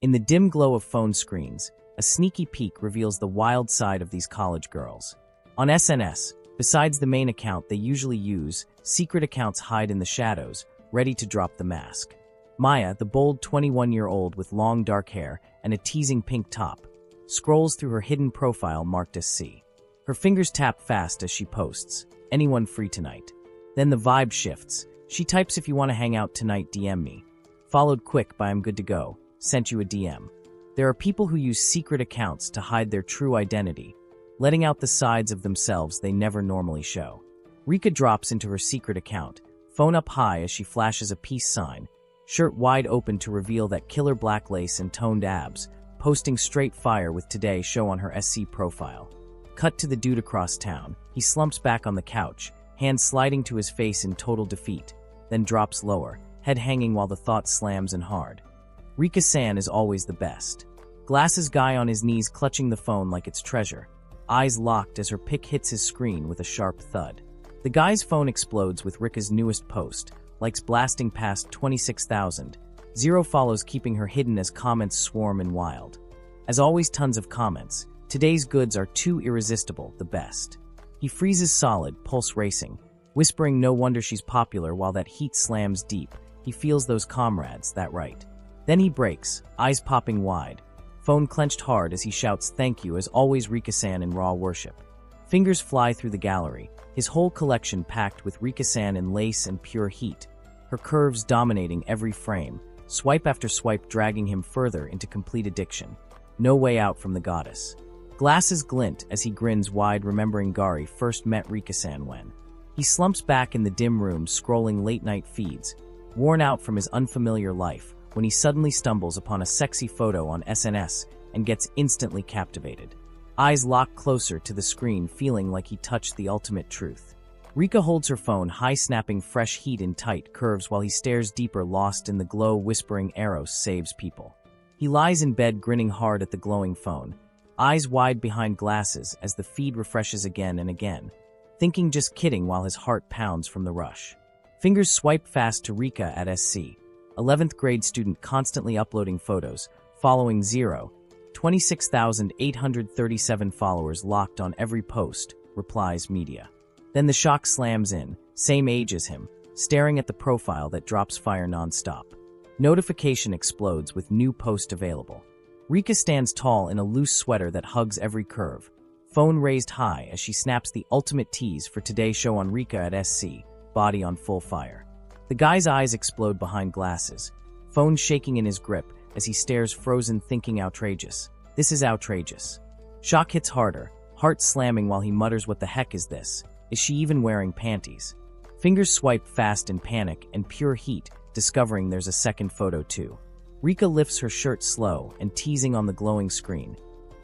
In the dim glow of phone screens, a sneaky peek reveals the wild side of these college girls. On SNS, besides the main account they usually use, secret accounts hide in the shadows, ready to drop the mask. Maya, the bold 21-year-old with long dark hair and a teasing pink top, scrolls through her hidden profile marked as C. Her fingers tap fast as she posts, "Anyone free tonight?" Then the vibe shifts. She types, "If you want to hang out tonight, DM me." Followed quick by "I'm good to go. Sent you a DM." There are people who use secret accounts to hide their true identity, letting out the sides of themselves they never normally show. Rika drops into her secret account, phone up high as she flashes a peace sign, shirt wide open to reveal that killer black lace and toned abs, posting straight fire with "Today" show on her SC profile. Cut to the dude across town. He slumps back on the couch, hands sliding to his face in total defeat, then drops lower, head hanging while the thought slams in hard. Rika-san is always the best. Glasses guy on his knees clutching the phone like it's treasure, eyes locked as her pic hits his screen with a sharp thud. The guy's phone explodes with Rika's newest post, likes blasting past 26,000, 0 follows keeping her hidden as comments swarm and wild. As always, tons of comments. Today's goods are too irresistible, the best. He freezes solid, pulse racing, whispering no wonder she's popular while that heat slams deep. He feels those comrades, that right. Then he breaks, eyes popping wide, phone clenched hard as he shouts "Thank you" as always, Rika-san in raw worship. Fingers fly through the gallery, his whole collection packed with Rika-san in lace and pure heat, her curves dominating every frame, swipe after swipe dragging him further into complete addiction. No way out from the goddess. Glasses glint as he grins wide, remembering Gari first met Rika-san when. He slumps back in the dim room scrolling late-night feeds, worn out from his unfamiliar life, when he suddenly stumbles upon a sexy photo on SNS and gets instantly captivated. Eyes lock closer to the screen, feeling like he touched the ultimate truth. Rika holds her phone high, snapping fresh heat in tight curves while he stares deeper, lost in the glow, whispering Eros saves people. He lies in bed grinning hard at the glowing phone, eyes wide behind glasses as the feed refreshes again and again, thinking just kidding while his heart pounds from the rush. Fingers swipe fast to Rika at SC. 11th grade student constantly uploading photos, following 0, 26,837 followers locked on every post, replies media. Then the shock slams in, same age as him, staring at the profile that drops fire non-stop. Notification explodes with new post available. Rika stands tall in a loose sweater that hugs every curve, phone raised high as she snaps the ultimate tease for Today show on Rika at SC, body on full fire. The guy's eyes explode behind glasses, phone shaking in his grip as he stares frozen, thinking outrageous. This is outrageous. Shock hits harder, heart slamming while he mutters, "What the heck is this? Is she even wearing panties?" Fingers swipe fast in panic and pure heat, discovering there's a second photo too. Rika lifts her shirt slow and teasing on the glowing screen,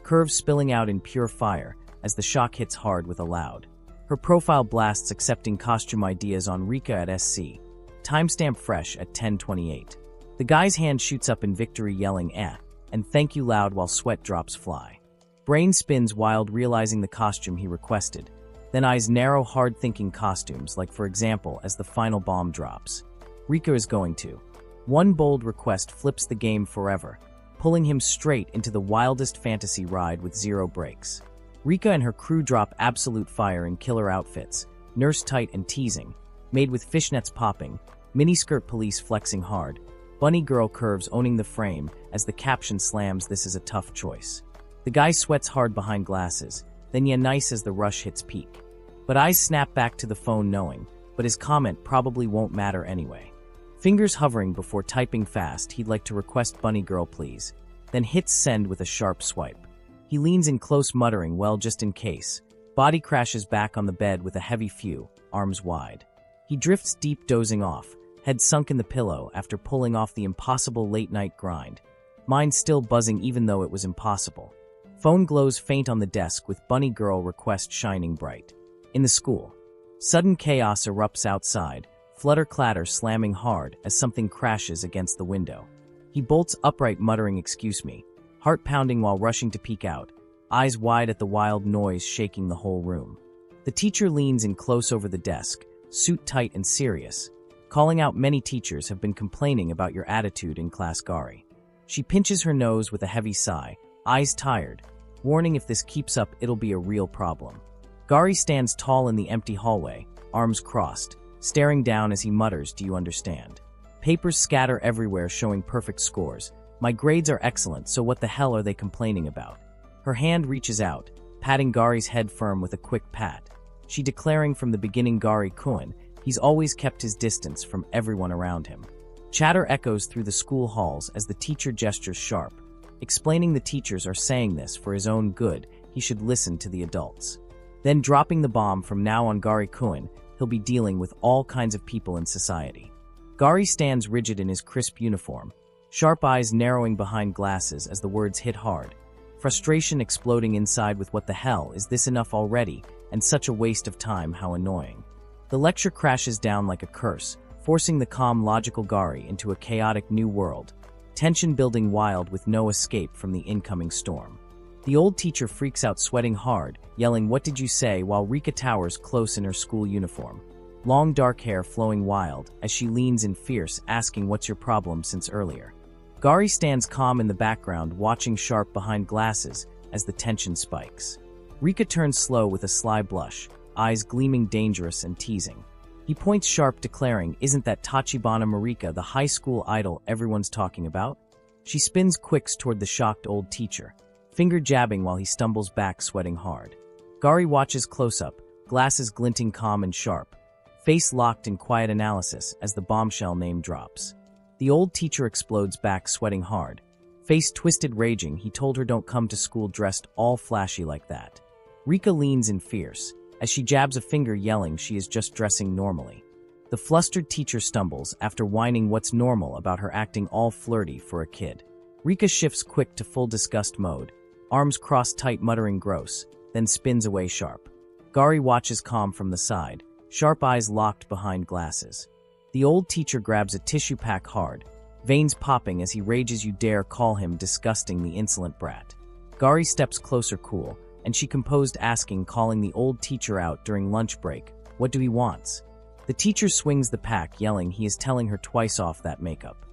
curves spilling out in pure fire as the shock hits hard with a loud. Her profile blasts accepting costume ideas on Rika at SC. Timestamp fresh at 10:28. The guy's hand shoots up in victory, yelling and "thank you" loud while sweat drops fly. Brain spins wild, realizing the costume he requested. Then eyes narrow, hard thinking costumes, like for example as the final bomb drops. Rika is going to. One bold request flips the game forever, pulling him straight into the wildest fantasy ride with 0 breaks. Rika and her crew drop absolute fire in killer outfits, nurse tight and teasing, made with fishnets popping, miniskirt police flexing hard, bunny girl curves owning the frame as the caption slams, "This is a tough choice." The guy sweats hard behind glasses, then nice as the rush hits peak. But eyes snap back to the phone knowing, but his comment probably won't matter anyway. Fingers hovering before typing fast, he'd like to request bunny girl please, then hits send with a sharp swipe. He leans in close muttering, "Well, just in case." Body crashes back on the bed with a heavy phew, arms wide. He drifts deep, dozing off, head sunk in the pillow after pulling off the impossible late-night grind. Mind still buzzing even though it was impossible. Phone glows faint on the desk with bunny girl request shining bright. In the school. Sudden chaos erupts outside, flutter-clatter slamming hard as something crashes against the window. He bolts upright muttering, "Excuse me," heart pounding while rushing to peek out, eyes wide at the wild noise shaking the whole room. The teacher leans in close over the desk, suit tight and serious, calling out, "Many teachers have been complaining about your attitude in class, Gari. She pinches her nose with a heavy sigh, eyes tired, warning if this keeps up it'll be a real problem. Gari stands tall in the empty hallway, arms crossed, staring down as he mutters, "Do you understand?" Papers scatter everywhere showing perfect scores. "My grades are excellent, so what the hell are they complaining about?" Her hand reaches out, patting Gari's head firm with a quick pat. She declaring from the beginning Gari-kun, he's always kept his distance from everyone around him. Chatter echoes through the school halls as the teacher gestures sharp, explaining the teachers are saying this for his own good, he should listen to the adults. Then dropping the bomb, from now on Gari-kun, he'll be dealing with all kinds of people in society. Gari stands rigid in his crisp uniform, sharp eyes narrowing behind glasses as the words hit hard. Frustration exploding inside with what the hell is this enough already, and such a waste of time, how annoying. The lecture crashes down like a curse, forcing the calm, logical Gari into a chaotic new world, tension building wild with no escape from the incoming storm. The old teacher freaks out, sweating hard, yelling, "What did you say?" while Rika towers close in her school uniform, long dark hair flowing wild as she leans in fierce, asking, "What's your problem since earlier?" Gari stands calm in the background, watching sharp behind glasses as the tension spikes. Rika turns slow with a sly blush, eyes gleaming dangerous and teasing. He points sharp, declaring, "Isn't that Tachibana Marika, the high school idol everyone's talking about?" She spins quicks toward the shocked old teacher, finger jabbing while he stumbles back, sweating hard. Gari watches close up, glasses glinting calm and sharp, face locked in quiet analysis as the bombshell name drops. The old teacher explodes back, sweating hard, face twisted, raging. He told her don't come to school dressed all flashy like that. Rika leans in fierce, as she jabs a finger, yelling she is just dressing normally. The flustered teacher stumbles after whining what's normal about her acting all flirty for a kid. Rika shifts quick to full disgust mode, arms crossed tight, muttering gross, then spins away sharp. Gari watches calm from the side, sharp eyes locked behind glasses. The old teacher grabs a tissue pack hard, veins popping as he rages, "You dare call him disgusting, the insolent brat." Gari steps closer, cool, and she composed, asking, calling the old teacher out during lunch break, "What do he wants?" The teacher swings the pack, yelling he is telling her twice off that makeup.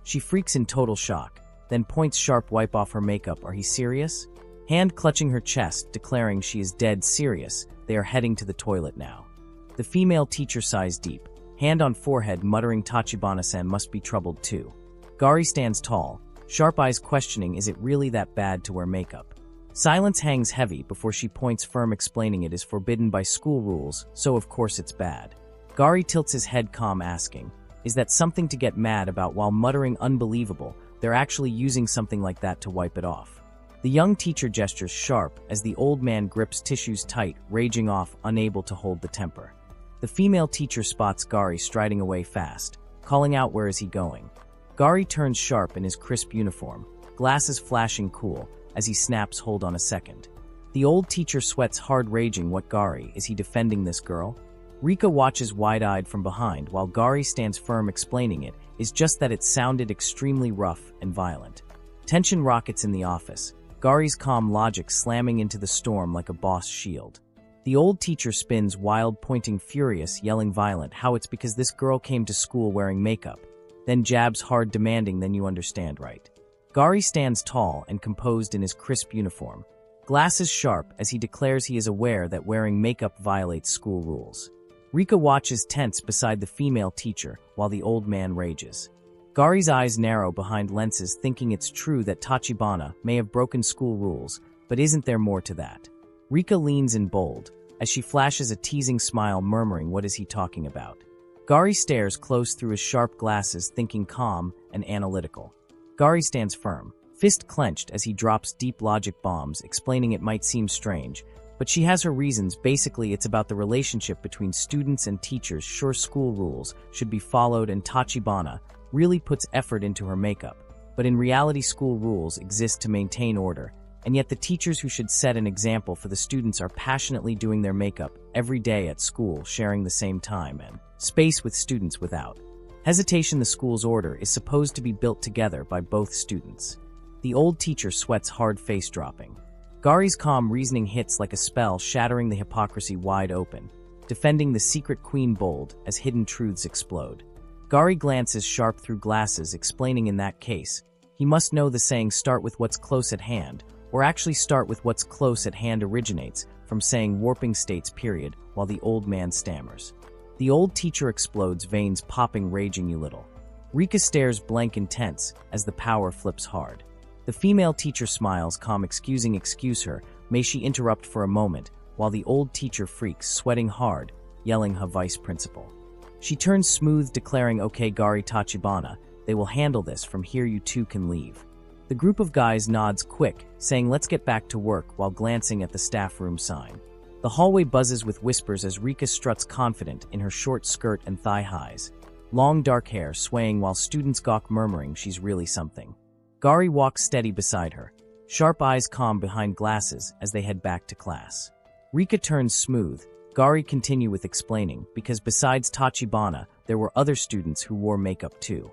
She freaks in total shock, then points sharp, "Wipe off her makeup, are he serious?" Hand clutching her chest, declaring she is dead serious. They are heading to the toilet now. The female teacher sighs deep, hand on forehead, muttering, "Tachibana-san must be troubled too." Gari stands tall, sharp eyes questioning, is it really that bad to wear makeup? Silence hangs heavy before she points firm, explaining it is forbidden by school rules, so of course it's bad. Gari tilts his head calm, asking, is that something to get mad about, while muttering, "Unbelievable, they're actually using something like that to wipe it off." The young teacher gestures sharp as the old man grips tissues tight, raging off, unable to hold the temper. The female teacher spots Gari striding away fast, calling out, "Where is he going?" Gari turns sharp in his crisp uniform, glasses flashing cool, as he snaps, "Hold on a second." The old teacher sweats hard, raging, "What, Gari, is he defending this girl?" Rika watches wide-eyed from behind while Gari stands firm, explaining it is just that it sounded extremely rough and violent. Tension rockets in the office, Gari's calm logic slamming into the storm like a boss shield. The old teacher spins wild, pointing furious, yelling violent, how it's because this girl came to school wearing makeup, then jabs hard, demanding, "Then you understand, right?" Gari stands tall and composed in his crisp uniform, glasses sharp as he declares he is aware that wearing makeup violates school rules. Rika watches tense beside the female teacher while the old man rages. Gari's eyes narrow behind lenses, thinking it's true that Tachibana may have broken school rules, but isn't there more to that? Rika leans in bold, as she flashes a teasing smile, murmuring, "What is he talking about?" Gari stares close through his sharp glasses, thinking calm and analytical. Gari stands firm, fist clenched as he drops deep logic bombs, explaining it might seem strange, but she has her reasons. Basically, it's about the relationship between students and teachers. Sure, school rules should be followed, and Tachibana really puts effort into her makeup, but in reality school rules exist to maintain order, and yet the teachers who should set an example for the students are passionately doing their makeup every day at school, sharing the same time and space with students without hesitation. The school's order is supposed to be built together by both students. The old teacher sweats hard, face dropping. Gari's calm reasoning hits like a spell, shattering the hypocrisy wide open, defending the secret queen bold as hidden truths explode. Gari glances sharp through glasses, explaining in that case, he must know the saying start with what's close at hand, or actually start with what's close at hand originates from saying warping states period, while the old man stammers. The old teacher explodes, veins popping, raging you little. Rika stares blank intense as the power flips hard. The female teacher smiles, calm, excuse her, may she interrupt for a moment, while the old teacher freaks, sweating hard, yelling her vice principal. She turns smooth, declaring, okay Gari Tachibana, they will handle this, from here you two can leave. The group of guys nods quick, saying let's get back to work while glancing at the staff room sign. The hallway buzzes with whispers as Rika struts confident in her short skirt and thigh highs. Long dark hair swaying while students gawk, murmuring she's really something. Gari walks steady beside her, sharp eyes calm behind glasses as they head back to class. Rika turns smooth. Gari continue with explaining, because besides Tachibana, there were other students who wore makeup too.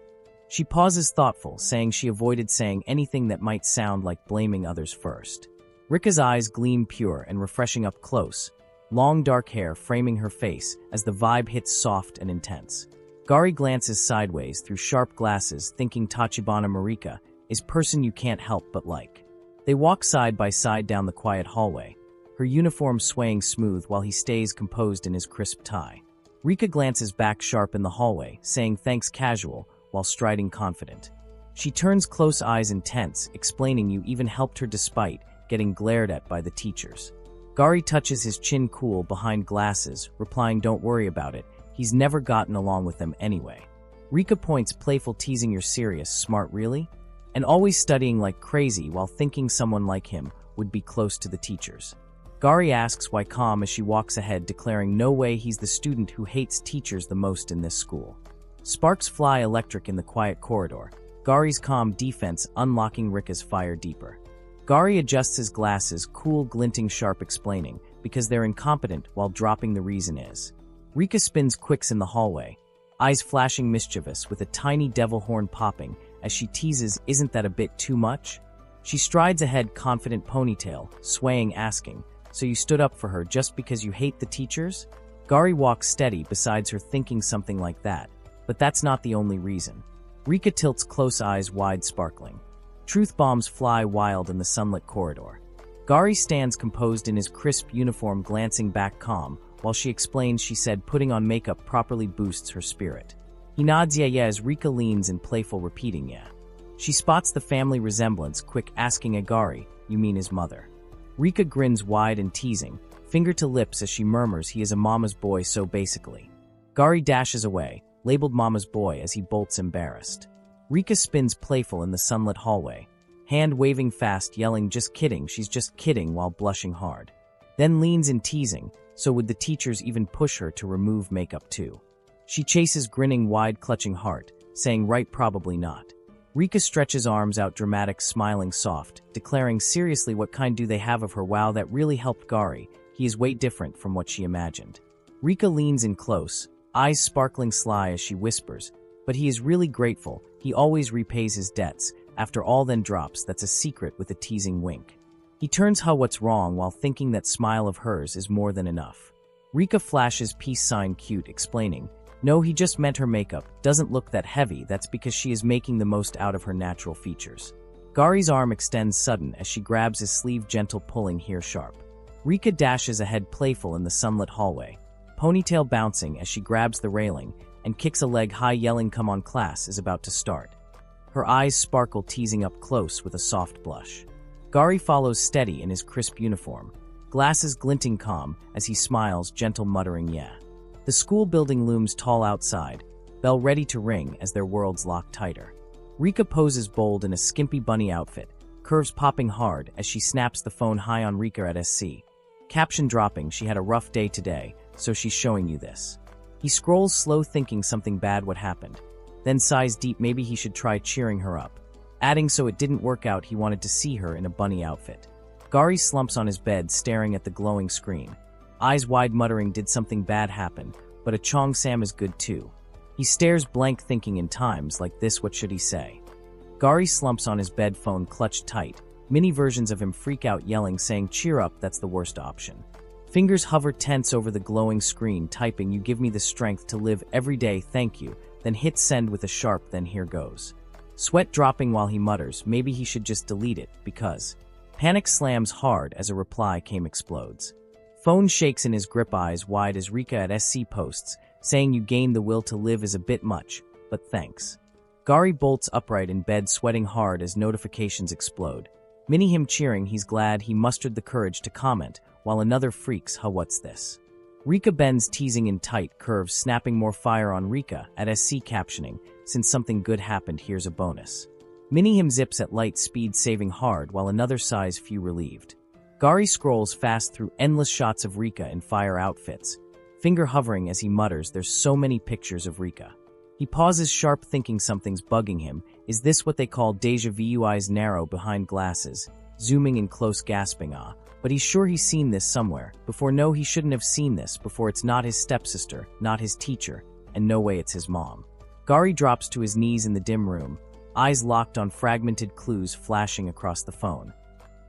She pauses thoughtful, saying she avoided saying anything that might sound like blaming others first. Rika's eyes gleam pure and refreshing up close, long dark hair framing her face as the vibe hits soft and intense. Gari glances sideways through sharp glasses, thinking Tachibana Marika is person you can't help but like. They walk side by side down the quiet hallway, her uniform swaying smooth while he stays composed in his crisp tie. Rika glances back sharp in the hallway, saying thanks casual, while striding confident. She turns close eyes intense, explaining you even helped her despite getting glared at by the teachers. Gari touches his chin cool behind glasses, replying don't worry about it, he's never gotten along with them anyway. Rika points playful, teasing you're serious, smart really? And always studying like crazy while thinking someone like him would be close to the teachers. Gari asks why calm as she walks ahead, declaring no way, he's the student who hates teachers the most in this school. Sparks fly electric in the quiet corridor, Gari's calm defense unlocking Rika's fire deeper. Gari adjusts his glasses, cool, glinting sharp, explaining, because they're incompetent, while dropping the reason is. Rika spins quicks in the hallway, eyes flashing mischievous with a tiny devil horn popping as she teases, isn't that a bit too much? She strides ahead, confident ponytail, swaying, asking, so you stood up for her just because you hate the teachers? Gari walks steady besides her, thinking something like that. But that's not the only reason. Rika tilts close, eyes wide, sparkling. Truth bombs fly wild in the sunlit corridor. Gari stands composed in his crisp uniform, glancing back calm, while she explains she said putting on makeup properly boosts her spirit. He nods yeah as Rika leans in playful, repeating yeah. She spots the family resemblance, quick asking Gari, you mean his mother? Rika grins wide and teasing, finger to lips as she murmurs he is a mama's boy, so basically. Gari dashes away, labeled mama's boy, as he bolts embarrassed. Rika spins playful in the sunlit hallway, hand waving fast, yelling just kidding, she's just kidding, while blushing hard. Then leans in teasing, so would the teachers even push her to remove makeup too? She chases, grinning wide, clutching heart, saying right, probably not. Rika stretches arms out, dramatic, smiling soft, declaring seriously what kind do they have of her? Wow, that really helped Gari, he is way different from what she imagined. Rika leans in close, eyes sparkling sly as she whispers, but he is really grateful, he always repays his debts, after all, then drops that's a secret with a teasing wink. He turns her what's wrong while thinking that smile of hers is more than enough. Rika flashes peace sign cute, explaining, no, he just meant her makeup doesn't look that heavy, that's because she is making the most out of her natural features. Gari's arm extends sudden as she grabs his sleeve, gentle pulling here sharp. Rika dashes ahead, playful in the sunlit hallway, ponytail bouncing as she grabs the railing and kicks a leg high, yelling come on, class is about to start. Her eyes sparkle, teasing up close with a soft blush. Gari follows steady in his crisp uniform, glasses glinting calm as he smiles, gentle muttering yeah. The school building looms tall outside, bell ready to ring as their worlds lock tighter. Rika poses bold in a skimpy bunny outfit, curves popping hard as she snaps the phone high on Rika at SC. Caption dropping, she had a rough day today, so she's showing you this. He scrolls slow, thinking something bad would happen, then sighs deep, maybe he should try cheering her up. Adding so it didn't work out, he wanted to see her in a bunny outfit. Gari slumps on his bed, staring at the glowing screen. Eyes wide, muttering did something bad happen, but a Chong Sam is good too. He stares blank, thinking in times like this what should he say? Gari slumps on his bed, phone clutched tight. Mini versions of him freak out, yelling, saying cheer up, that's the worst option. Fingers hover tense over the glowing screen, typing you give me the strength to live every day, thank you, then hits send with a sharp "then here goes." Sweat dropping while he mutters maybe he should just delete it, because panic slams hard as a reply explodes. Phone shakes in his grip, eyes wide as Rika at SC posts, saying "you gained the will to live is a bit much, but thanks." Gari bolts upright in bed, sweating hard as notifications explode. Mini him cheering he's glad he mustered the courage to comment, while another freaks, "Huh, what's this?" Rika bends, teasing in tight curves, snapping more fire on Rika at SC captioning, "Since something good happened, here's a bonus." Mini him zips at light speed, saving hard, while another sighs, few relieved. Gari scrolls fast through endless shots of Rika in fire outfits, finger hovering as he mutters, "There's so many pictures of Rika." He pauses, sharp, thinking something's bugging him. Is this what they call deja vu? Eyes narrow behind glasses, zooming in close, gasping, "Ah." But he's sure he's seen this somewhere before. No, he shouldn't have seen this before. It's not his stepsister, not his teacher, and no way it's his mom. Gari drops to his knees in the dim room, eyes locked on fragmented clues flashing across the phone.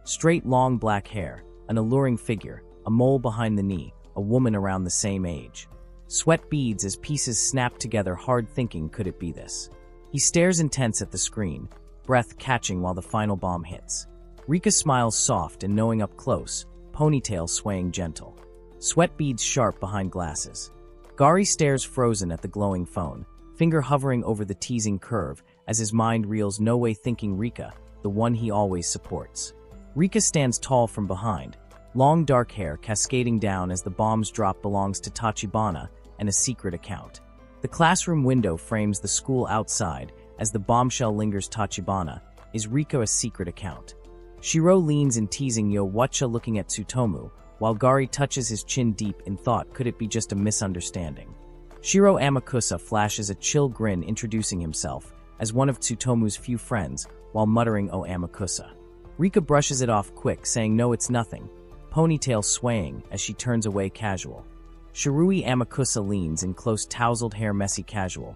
Straight, long black hair, an alluring figure, a mole behind the knee, a woman around the same age. Sweat beads as pieces snap together, hard, thinking, could it be this? He stares intense at the screen, breath catching while the final bomb hits. Rika smiles soft and knowing up close, ponytail swaying gentle. Sweat beads sharp behind glasses. Gari stares frozen at the glowing phone, finger hovering over the teasing curve as his mind reels, no way, thinking Rika, the one he always supports. Rika stands tall from behind, long dark hair cascading down as the bombs drop, belongs to Tachibana and a secret account. The classroom window frames the school outside as the bombshell lingers. Tachibana, is Rika a secret account? Shiro leans in teasing, "Yo, whatcha?" looking at Tsutomu, while Gari touches his chin deep in thought, could it be just a misunderstanding? Shiro Amakusa flashes a chill grin, introducing himself as one of Tsutomu's few friends, while muttering, "Oh, Amakusa." Rika brushes it off quick, saying, "No, it's nothing," ponytail swaying as she turns away, casual. Shirui Amakusa leans in close, tousled hair, messy, casual.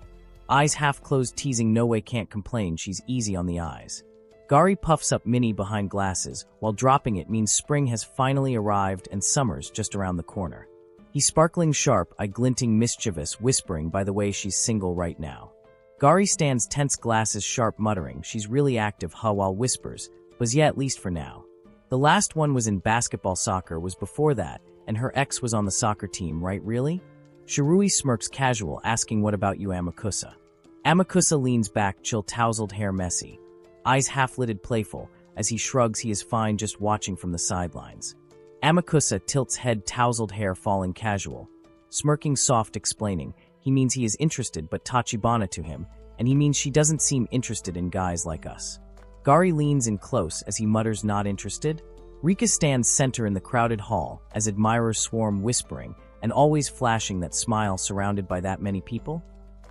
Eyes half closed, teasing, "No way, can't complain, she's easy on the eyes." Gari puffs up Mini behind glasses, while dropping it means spring has finally arrived and summer's just around the corner. He's sparkling sharp, eye glinting, mischievous, whispering, "By the way, she's single right now." Gari stands tense, glasses sharp, muttering, "She's really active, huh?" while whispers, "But yeah, at least for now. The last one was in basketball, soccer was before that, and her ex was on the soccer team, right? Really?" Shirui smirks casual, asking, "What about you, Amakusa?" Amakusa leans back, chill, tousled hair messy, eyes half-lidded, playful, as he shrugs, he is fine, just watching from the sidelines. Amakusa tilts head, tousled hair falling, casual, smirking soft, explaining, he means he is interested, but Tachibana to him, and he means she doesn't seem interested in guys like us. Gari leans in close as he mutters, "Not interested?" Rika stands center in the crowded hall as admirers swarm, whispering, and always flashing that smile surrounded by that many people.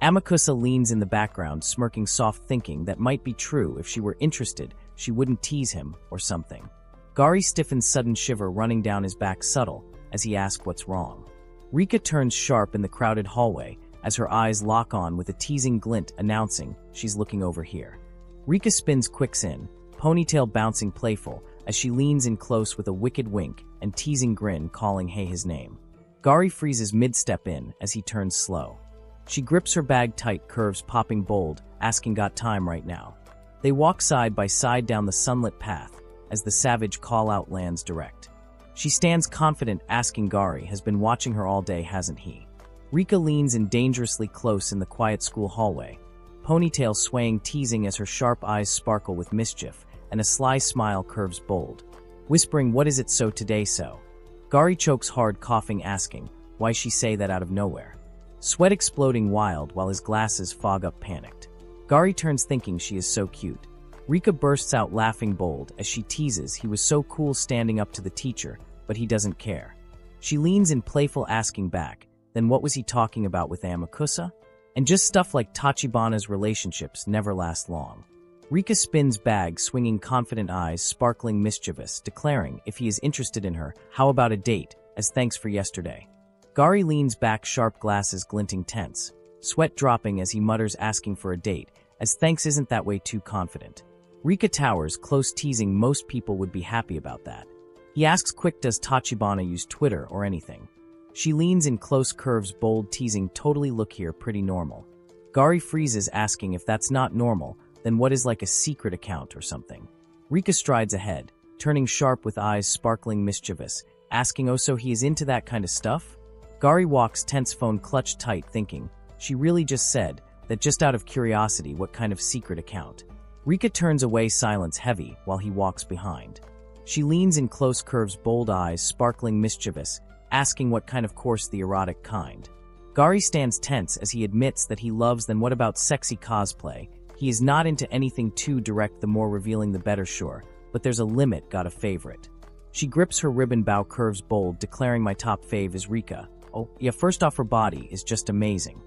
Amakusa leans in the background, smirking soft, thinking that might be true. If she were interested, she wouldn't tease him, or something. Gari stiffens, sudden shiver running down his back, subtle, as he asks, "What's wrong?" Rika turns sharp in the crowded hallway as her eyes lock on with a teasing glint, announcing, "She's looking over here." Rika spins, quicks in, ponytail bouncing, playful, as she leans in close with a wicked wink and teasing grin, calling, "Hey," his name. Gari freezes mid-step in as he turns slow. She grips her bag tight, curves popping bold, asking, "Got time right now?" They walk side by side down the sunlit path as the savage call-out lands direct. She stands confident, asking, Gari has been watching her all day, hasn't he? Rika leans in dangerously close in the quiet school hallway, ponytail swaying, teasing as her sharp eyes sparkle with mischief, and a sly smile curves bold, whispering, "What is it so today so?" Gari chokes hard, coughing, asking, why she say that out of nowhere? Sweat exploding wild while his glasses fog up, panicked. Gari turns, thinking she is so cute. Rika bursts out laughing bold as she teases he was so cool standing up to the teacher, but he doesn't care. She leans in playful, asking back, then what was he talking about with Amakusa? And just stuff like Tachibana's relationships never last long. Rika spins bag, swinging, confident eyes sparkling mischievous, declaring if he is interested in her, how about a date, as thanks for yesterday. Gari leans back, sharp glasses glinting, tense, sweat dropping as he mutters, asking for a date, as thanks isn't that way too confident. Rika towers, close, teasing most people would be happy about that. He asks quick, does Tachibana use Twitter or anything? She leans in close, curves bold, teasing, totally, look here, pretty normal. Gari freezes, asking if that's not normal, then what is like a secret account or something. Rika strides ahead, turning sharp with eyes sparkling mischievous, asking oh so he is into that kind of stuff? Gari walks tense, phone clutched tight, thinking, she really just said that just out of curiosity, what kind of secret account? Rika turns away, silence heavy, while he walks behind. She leans in close, curves bold eyes sparkling mischievous, asking what kind of course, the erotic kind. Gari stands tense as he admits that he loves then what about sexy cosplay. He is not into anything too direct, the more revealing the better, sure, but there's a limit, got a favorite. She grips her ribbon bow, curves bold, declaring my top fave is Rika. Oh, yeah, first off her body is just amazing.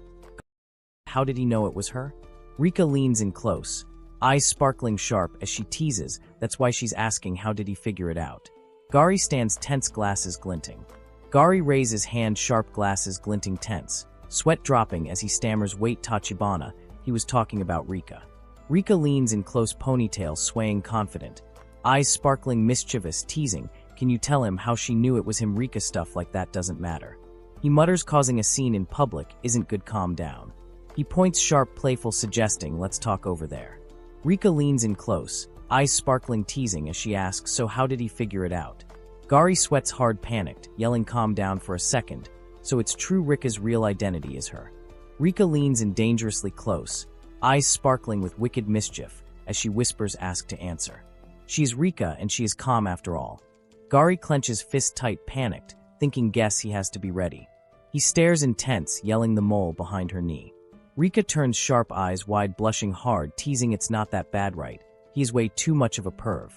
How did he know it was her? Rika leans in close, eyes sparkling sharp as she teases, that's why she's asking how did he figure it out. Gari stands tense, glasses glinting. Gari raises hand, sharp glasses glinting tense, sweat dropping as he stammers wait Tachibana, he was talking about Rika. Rika leans in close, ponytail swaying confident, eyes sparkling mischievous, teasing, can you tell him how she knew it was him? Rika stuff like that doesn't matter. He mutters, causing a scene in public isn't good, calm down. He points sharp, playful, suggesting let's talk over there. Rika leans in close, eyes sparkling, teasing as she asks so how did he figure it out? Gari sweats hard, panicked, yelling calm down for a second, so it's true Rika's real identity is her. Rika leans in dangerously close, eyes sparkling with wicked mischief, as she whispers ask to answer. She is Rika and she is calm after all. Gari clenches fist tight, panicked, thinking guess he has to be ready. He stares intense, yelling the mole behind her knee. Rika turns sharp, eyes wide, blushing hard, teasing it's not that bad, right? He is way too much of a perv.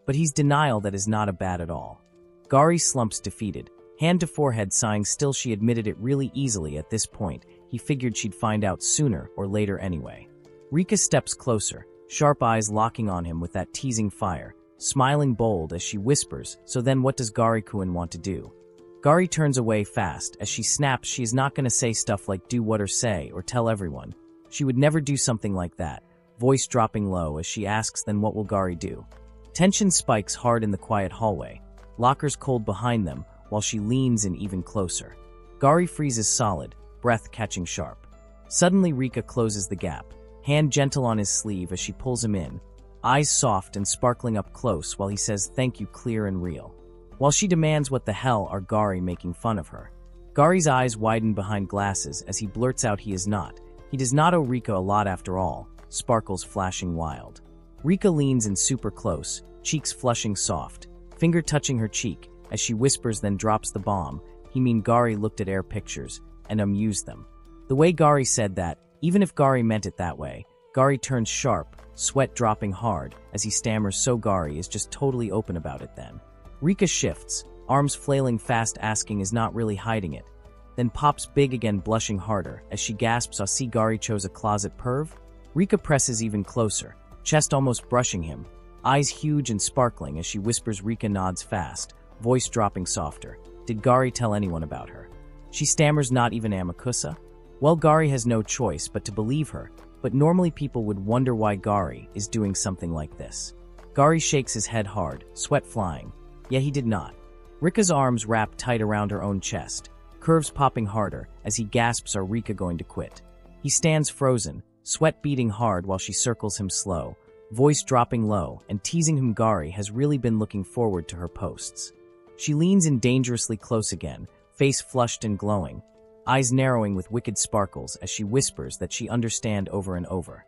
But he's denial that is not a bad at all. Gari slumps defeated, hand to forehead, sighing still she admitted it really easily at this point, he figured she'd find out sooner or later anyway. Rika steps closer, sharp eyes locking on him with that teasing fire, smiling bold as she whispers, so then what does Gari-kun want to do? Gari turns away fast as she snaps she is not gonna say stuff like do what or say or tell everyone. She would never do something like that, voice dropping low as she asks then what will Gari do? Tension spikes hard in the quiet hallway, lockers cold behind them while she leans in even closer. Gari freezes solid, breath catching sharp. Suddenly Rika closes the gap, hand gentle on his sleeve as she pulls him in, eyes soft and sparkling up close while he says thank you, clear and real. While she demands what the hell are Gari making fun of her. Gari's eyes widen behind glasses as he blurts out he is not. He does not owe Rika a lot after all, sparkles flashing wild. Rika leans in super close, cheeks flushing soft, finger touching her cheek as she whispers then drops the bomb. He mean Gari looked at air pictures and used them. The way Gari said that, even if Gari meant it that way, Gari turns sharp, sweat dropping hard as he stammers so Gari is just totally open about it then. Rika shifts, arms flailing fast asking is not really hiding it, then pops big again blushing harder as she gasps I see Gari chose a closet perv? Rika presses even closer, chest almost brushing him, eyes huge and sparkling as she whispers. Rika nods fast, voice dropping softer. Did Gari tell anyone about her? She stammers not even Amakusa? Well, Gari has no choice but to believe her, but normally people would wonder why Gari is doing something like this. Gari shakes his head hard, sweat flying. Yeah, he did not. Rika's arms wrap tight around her own chest, curves popping harder as he gasps are Rika going to quit? He stands frozen, sweat beating hard while she circles him slow, voice dropping low and teasing him. Gari has really been looking forward to her posts. She leans in dangerously close again, face flushed and glowing, eyes narrowing with wicked sparkles as she whispers that she understand over and over.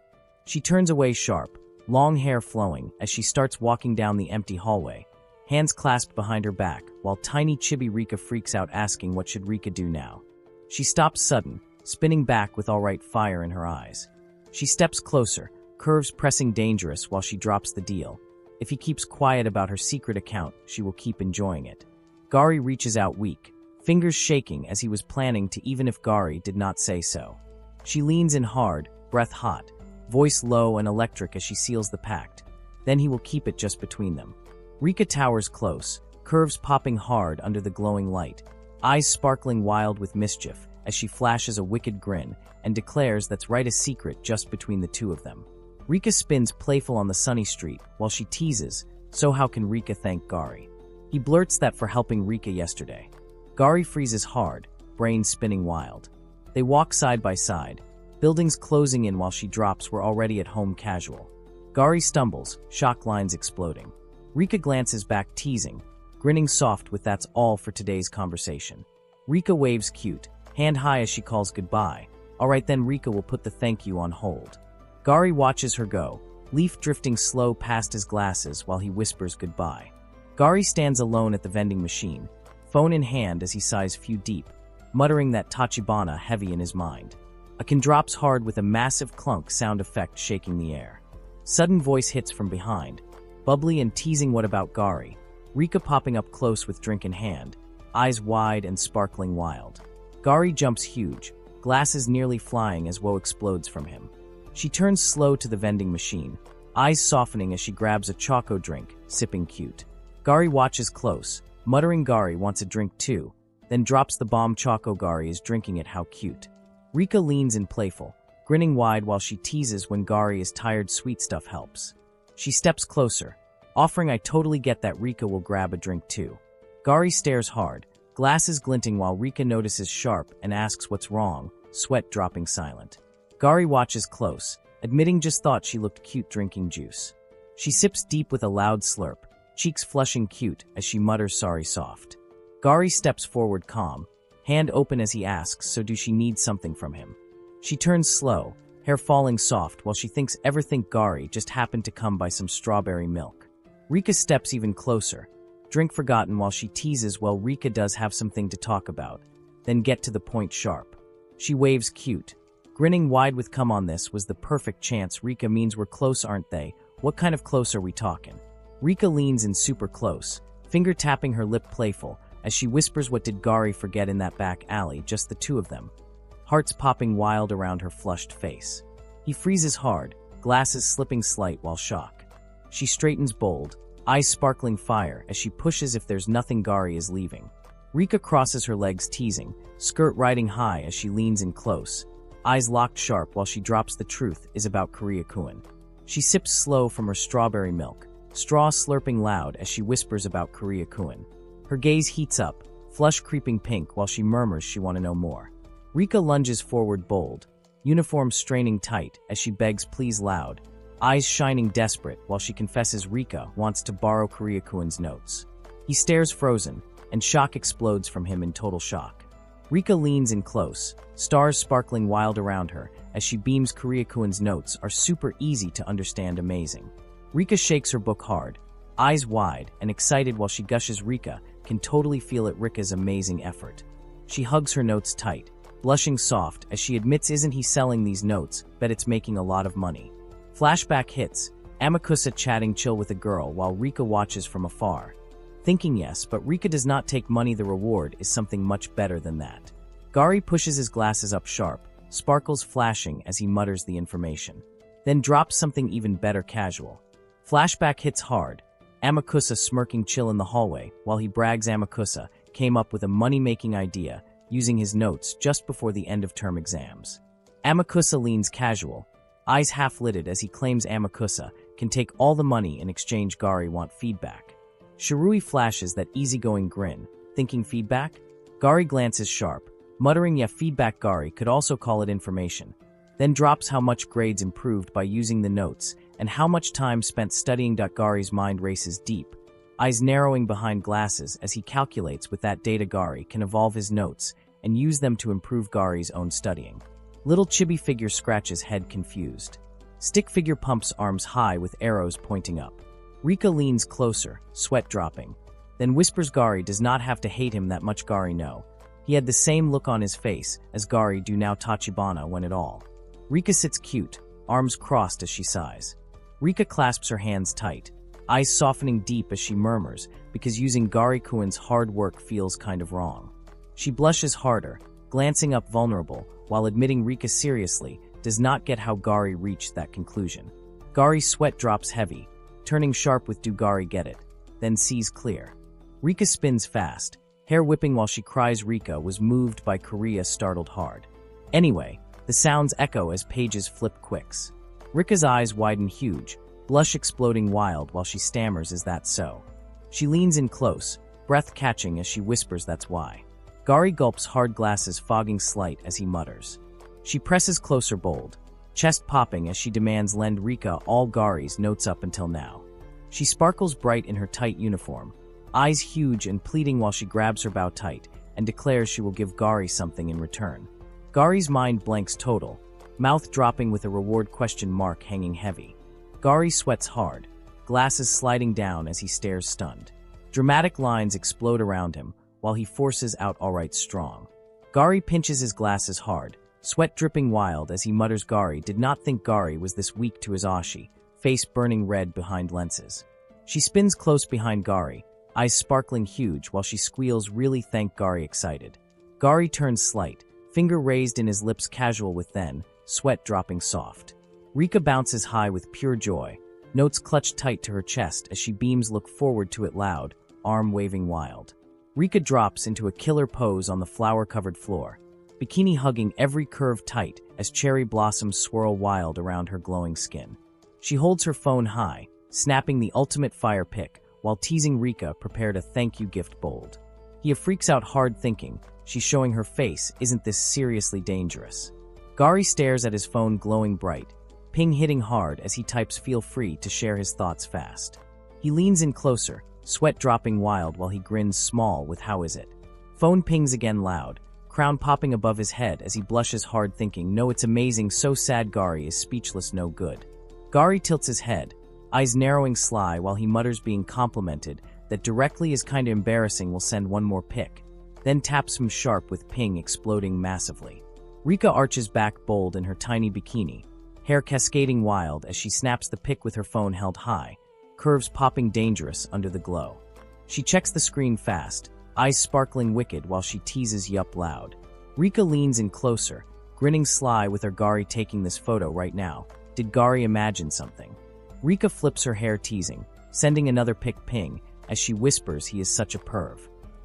She turns away sharp, long hair flowing as she starts walking down the empty hallway, hands clasped behind her back, while tiny chibi Rika freaks out asking what should Rika do now. She stops sudden, spinning back with alright fire in her eyes. She steps closer, curves pressing dangerous while she drops the deal. If he keeps quiet about her secret account, she will keep enjoying it. Gari reaches out weak, fingers shaking as he was planning to even if Gari did not say so. She leans in hard, breath hot, voice low and electric as she seals the pact. Then he will keep it just between them. Rika towers close, curves popping hard under the glowing light, eyes sparkling wild with mischief as she flashes a wicked grin and declares that's right, a secret just between the two of them. Rika spins playful on the sunny street while she teases, so how can Rika thank Gari? He blurts that for helping Rika yesterday. Gari freezes hard, brain spinning wild. They walk side by side, Buildings closing in while she drops were already at home casual. Gari stumbles, shock lines exploding. Rika glances back teasing, grinning soft with "That's all for today's conversation." Rika waves cute, hand high as she calls goodbye. Alright then, Rika will put the thank you on hold. Gari watches her go, Leaf drifting slow past his glasses while he whispers goodbye. Gari stands alone at the vending machine, phone in hand as he sighs few deep, muttering that Tachibana heavy in his mind. A can drops hard with a massive clunk sound effect shaking the air. Sudden voice hits from behind, bubbly and teasing "What about Gari?" Rika popping up close with drink in hand, eyes wide and sparkling wild. Gari jumps huge, glasses nearly flying as woe explodes from him. She turns slow to the vending machine, eyes softening as she grabs a choco drink, sipping cute. Gari watches close, muttering Gari wants a drink too, then drops the bomb choco. Gari is drinking it. How cute. Rika leans in playful, grinning wide while she teases when Gari is tired. Sweet stuff helps. She steps closer, offering "I totally get that." Rika will grab a drink too. Gari stares hard, glasses glinting while Rika notices sharp and asks what's wrong, sweat dropping silent. Gari watches close, admitting just thought she looked cute drinking juice. She sips deep with a loud slurp, cheeks flushing cute as she mutters sorry soft. Gari steps forward calm, hand open as he asks so do she need something from him. She turns slow, hair falling soft while she thinks ever think Gari just happened to come by some strawberry milk. Rika steps even closer, drink forgotten while she teases well Rika does have something to talk about, then get to the point sharp. She waves cute, grinning wide with "Come on, this was the perfect chance." Rika means we're close aren't they? What kind of close are we talking? Rika leans in super close, finger tapping her lip playful, as she whispers what did Gari forget in that back alley, just the two of them. Hearts popping wild around her flushed face. He freezes hard, glasses slipping slight while shock. She straightens bold, eyes sparkling fire as she pushes if there's nothing. Gari is leaving. Rika crosses her legs teasing, skirt riding high as she leans in close, eyes locked sharp while she drops the truth is about Korea-kun. She sips slow from her strawberry milk, straw slurping loud as she whispers about Korea-kun. Her gaze heats up, flush creeping pink while she murmurs she want to know more. Rika lunges forward bold, uniform straining tight as she begs please loud, eyes shining desperate while she confesses Rika wants to borrow Korea-kun's notes. He stares frozen, and shock explodes from him in total shock. Rika leans in close, stars sparkling wild around her as she beams Korea-kun's notes are super easy to understand amazing. Rika shakes her book hard, eyes wide and excited while she gushes Rika can totally feel it Rika's amazing effort. She hugs her notes tight, blushing soft as she admits isn't he selling these notes, bet it's making a lot of money. Flashback hits, Amakusa chatting chill with a girl while Rika watches from afar. Thinking yes, but Rika does not take money. The reward is something much better than that. Gari pushes his glasses up sharp, sparkles flashing as he mutters the information. Then drops something even better casual. Flashback hits hard, Amakusa smirking chill in the hallway while he brags Amakusa came up with a money-making idea using his notes just before the end of term exams. Amakusa leans casual, eyes half-lidded as he claims Amakusa can take all the money in exchange. Gari want feedback. Shirui flashes that easygoing grin, thinking feedback? Gari glances sharp, muttering yeah feedback. Gari could also call it information. Then drops how much grades improved by using the notes and how much time spent studying. Gari's mind races deep, eyes narrowing behind glasses as he calculates with that data Gari can evolve his notes and use them to improve Gari's own studying. Little chibi figure scratches head confused. Stick figure pumps arms high with arrows pointing up. Rika leans closer, sweat dropping, then whispers Gari does not have to hate him that much. Gari no. He had the same look on his face as Gari do now. Tachibana when it all. Rika sits cute, arms crossed as she sighs. Rika clasps her hands tight, eyes softening deep as she murmurs because using Gari-kun's hard work feels kind of wrong. She blushes harder, glancing up vulnerable while admitting Rika seriously does not get how Gari reached that conclusion. Gari's sweat drops heavy, turning sharp with do Gari get it, then sees clear. Rika spins fast, hair whipping while she cries. Rika was moved by Korea startled hard. Anyway, the sounds echo as pages flip quicks. Rika's eyes widen huge, blush exploding wild while she stammers is that so? She leans in close, breath catching as she whispers that's why. Gari gulps hard glasses fogging slight as he mutters. She presses closer bold, chest popping as she demands lend Rika all Gari's notes up until now. She sparkles bright in her tight uniform, eyes huge and pleading while she grabs her bow tight and declares she will give Gari something in return. Gari's mind blanks total, mouth dropping with a reward question mark hanging heavy. Gari sweats hard, glasses sliding down as he stares stunned. Dramatic lines explode around him while he forces out alright strong. Gari pinches his glasses hard, sweat dripping wild as he mutters Gari did not think Gari was this weak to his ashi, face burning red behind lenses. She spins close behind Gari, eyes sparkling huge while she squeals really thank Gari excited. Gari turns slight, finger raised in his lips casual with then, sweat dropping soft. Rika bounces high with pure joy, notes clutched tight to her chest as she beams look forward to it loud, arm waving wild. Rika drops into a killer pose on the flower-covered floor, bikini hugging every curve tight as cherry blossoms swirl wild around her glowing skin. She holds her phone high, snapping the ultimate fire pic, while teasing Rika prepared a thank you gift bold. He freaks out hard thinking, she's showing her face, isn't this seriously dangerous? Gari stares at his phone glowing bright, ping hitting hard as he types feel free to share his thoughts fast. He leans in closer, sweat dropping wild while he grins small with how is it. Phone pings again loud, crown popping above his head as he blushes hard thinking no it's amazing so sad Gari is speechless no good. Gari tilts his head, eyes narrowing sly while he mutters being complimented that directly is kinda embarrassing will send one more pic, then taps him sharp with ping exploding massively. Rika arches back bold in her tiny bikini, hair cascading wild as she snaps the pic with her phone held high, curves popping dangerous under the glow. She checks the screen fast, eyes sparkling wicked while she teases yup loud. Rika leans in closer, grinning sly with her Gari taking this photo right now. Did Gari imagine something? Rika flips her hair teasing, sending another pic ping as she whispers he is such a perv.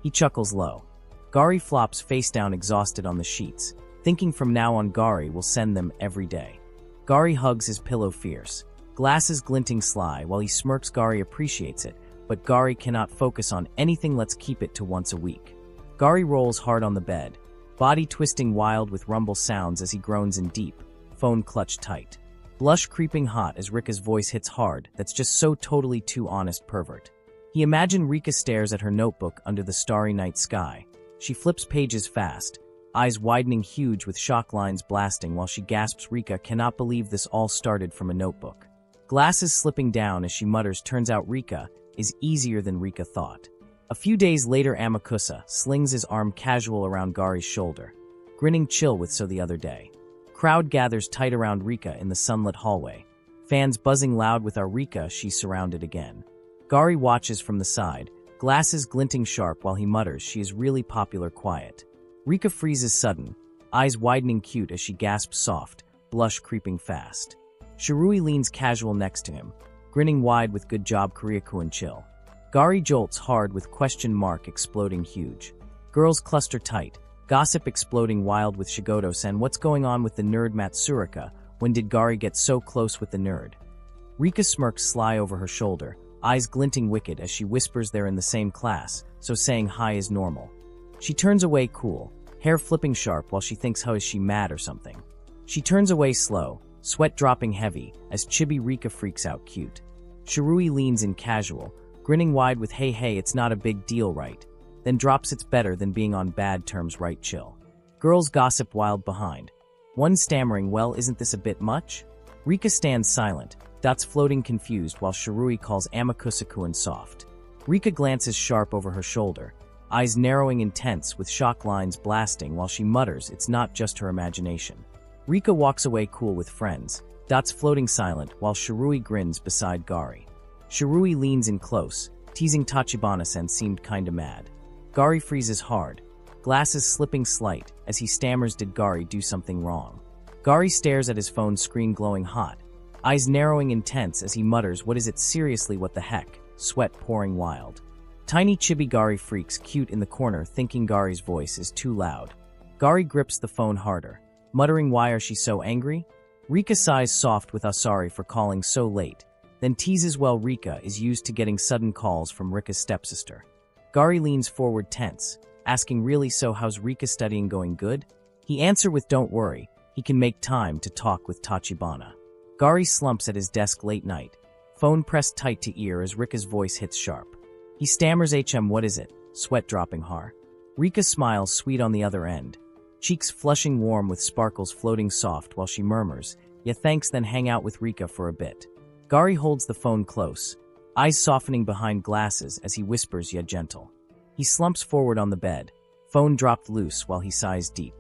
He chuckles low. Gari flops face down exhausted on the sheets, thinking from now on Gari will send them every day. Gari hugs his pillow fierce, glasses glinting sly while he smirks. Gari appreciates it, but Gari cannot focus on anything. Let's keep it to once a week. Gari rolls hard on the bed, body twisting wild with rumble sounds as he groans in deep, phone clutched tight. Blush creeping hot as Rika's voice hits hard, that's just so totally too honest pervert. He imagined Rika stares at her notebook under the starry night sky. She flips pages fast, eyes widening huge with shock lines blasting while she gasps Rika cannot believe this all started from a notebook. Glasses slipping down as she mutters turns out Rika is easier than Rika thought. A few days later Amakusa slings his arm casual around Gari's shoulder, grinning chill with so the other day. Crowd gathers tight around Rika in the sunlit hallway, fans buzzing loud with our Rika she's surrounded again. Gari watches from the side, glasses glinting sharp while he mutters she is really popular quiet. Rika freezes sudden, eyes widening cute as she gasps soft, blush creeping fast. Shirui leans casual next to him, grinning wide with good job Koreakuen chill. Gari jolts hard with question mark exploding huge. Girls cluster tight, gossip exploding wild with Shigoto-sen. What's going on with the nerd Matsuraka? When did Gari get so close with the nerd? Rika smirks sly over her shoulder, eyes glinting wicked as she whispers they're in the same class, so saying hi is normal. She turns away cool, hair flipping sharp while she thinks how is she mad or something. She turns away slow, sweat dropping heavy as chibi Rika freaks out cute. Shirui leans in casual, grinning wide with hey it's not a big deal right? Then drops it's better than being on bad terms right chill. Girls gossip wild behind. One stammering well isn't this a bit much? Rika stands silent, dots floating confused while Shirui calls Amakusa-kun soft. Rika glances sharp over her shoulder, eyes narrowing intense with shock lines blasting while she mutters it's not just her imagination. Rika walks away cool with friends, dots floating silent while Shirui grins beside Gari. Shirui leans in close, teasing Tachibana-sen seemed kinda mad. Gari freezes hard, glasses slipping slight as he stammers did Gari do something wrong. Gari stares at his phone screen glowing hot, eyes narrowing intense as he mutters what is it seriously what the heck, sweat pouring wild. Tiny chibi Gari freaks cute in the corner thinking Gari's voice is too loud. Gari grips the phone harder, muttering why are she so angry? Rika sighs soft with sorry for calling so late, then teases well Rika is used to getting sudden calls from Rika's stepsister. Gari leans forward tense, asking really so how's Rika studying going good? He answer with don't worry, he can make time to talk with Tachibana. Gari slumps at his desk late night, phone pressed tight to ear as Rika's voice hits sharp. He stammers what is it? Sweat dropping hard. Rika smiles sweet on the other end, cheeks flushing warm with sparkles floating soft while she murmurs, "Yeah thanks," then hang out with Rika for a bit. Gari holds the phone close, eyes softening behind glasses as he whispers yet gentle. He slumps forward on the bed, phone dropped loose while he sighs deep.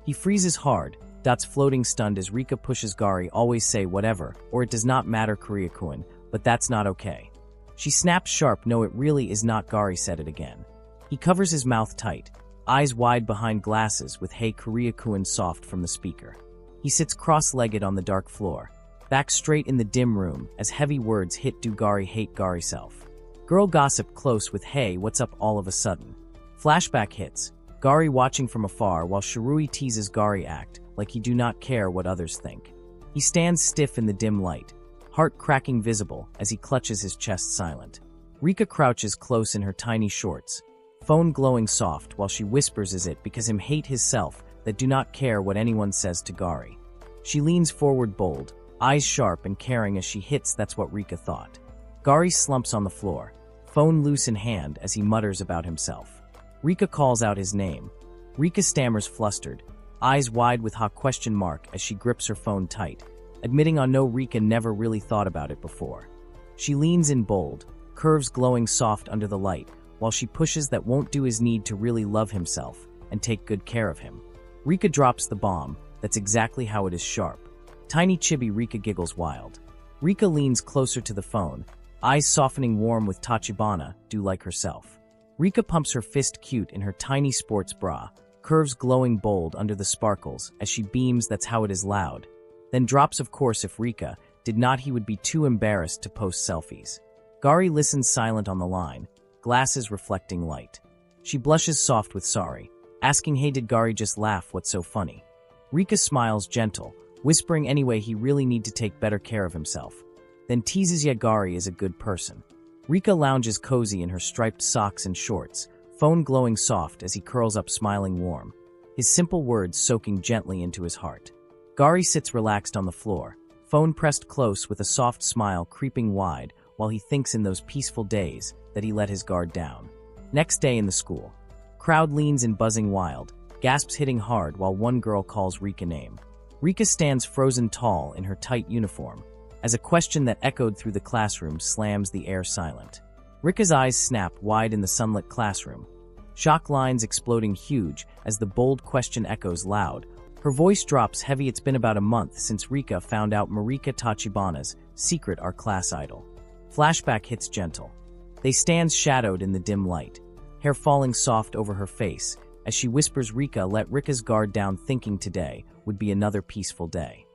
He freezes hard, dots floating stunned as Rika pushes Gari always say whatever, or it does not matter Koreakuen, but that's not okay. She snaps sharp, no it really is not. Gari said it again. He covers his mouth tight, eyes wide behind glasses with "Hey Koreakuen" soft from the speaker. He sits cross-legged on the dark floor, back straight in the dim room as heavy words hit "Do Gari hate Gari self?" Girl gossip close with "Hey what's up?" all of a sudden. Flashback hits, Gari watching from afar while Shirui teases Gari act like he do not care what others think. He stands stiff in the dim light, heart cracking visible as he clutches his chest silent. Rika crouches close in her tiny shorts, phone glowing soft while she whispers is it because him hate his self that do not care what anyone says to Gari. She leans forward bold, eyes sharp and caring as she hits that's what Rika thought. Gari slumps on the floor, phone loose in hand as he mutters about himself. Rika calls out his name. Rika stammers flustered, eyes wide with hot question mark as she grips her phone tight, admitting on no Rika never really thought about it before. She leans in bold, curves glowing soft under the light, while she pushes that won't do his need to really love himself and take good care of him. Rika drops the bomb, that's exactly how it is sharp. Tiny chibi Rika giggles wild. Rika leans closer to the phone, eyes softening warm with Tachibana, do like herself. Rika pumps her fist cute in her tiny sports bra, curves glowing bold under the sparkles as she beams that's how it is loud. Then drops of course if Rika did not he would be too embarrassed to post selfies. Gari listens silent on the line, glasses reflecting light. She blushes soft with sorry, asking hey did Gari just laugh what's so funny? Rika smiles gentle, whispering anyway he really need to take better care of himself. Then teases yeah Gari is a good person. Rika lounges cozy in her striped socks and shorts, phone glowing soft as he curls up smiling warm, his simple words soaking gently into his heart. Gari sits relaxed on the floor, phone pressed close with a soft smile creeping wide while he thinks in those peaceful days that he let his guard down. Next day in the school. Crowd leans in buzzing wild, gasps hitting hard while one girl calls Rika name. Rika stands frozen tall in her tight uniform, as a question that echoed through the classroom slams the air silent. Rika's eyes snap wide in the sunlit classroom, shock lines exploding huge as the bold question echoes loud. Her voice drops heavy. It's been about a month since Rika found out Marika Tachibana's secret our class idol. Flashback hits gentle. They stand shadowed in the dim light, hair falling soft over her face as she whispers Rika let Rika's guard down thinking today would be another peaceful day.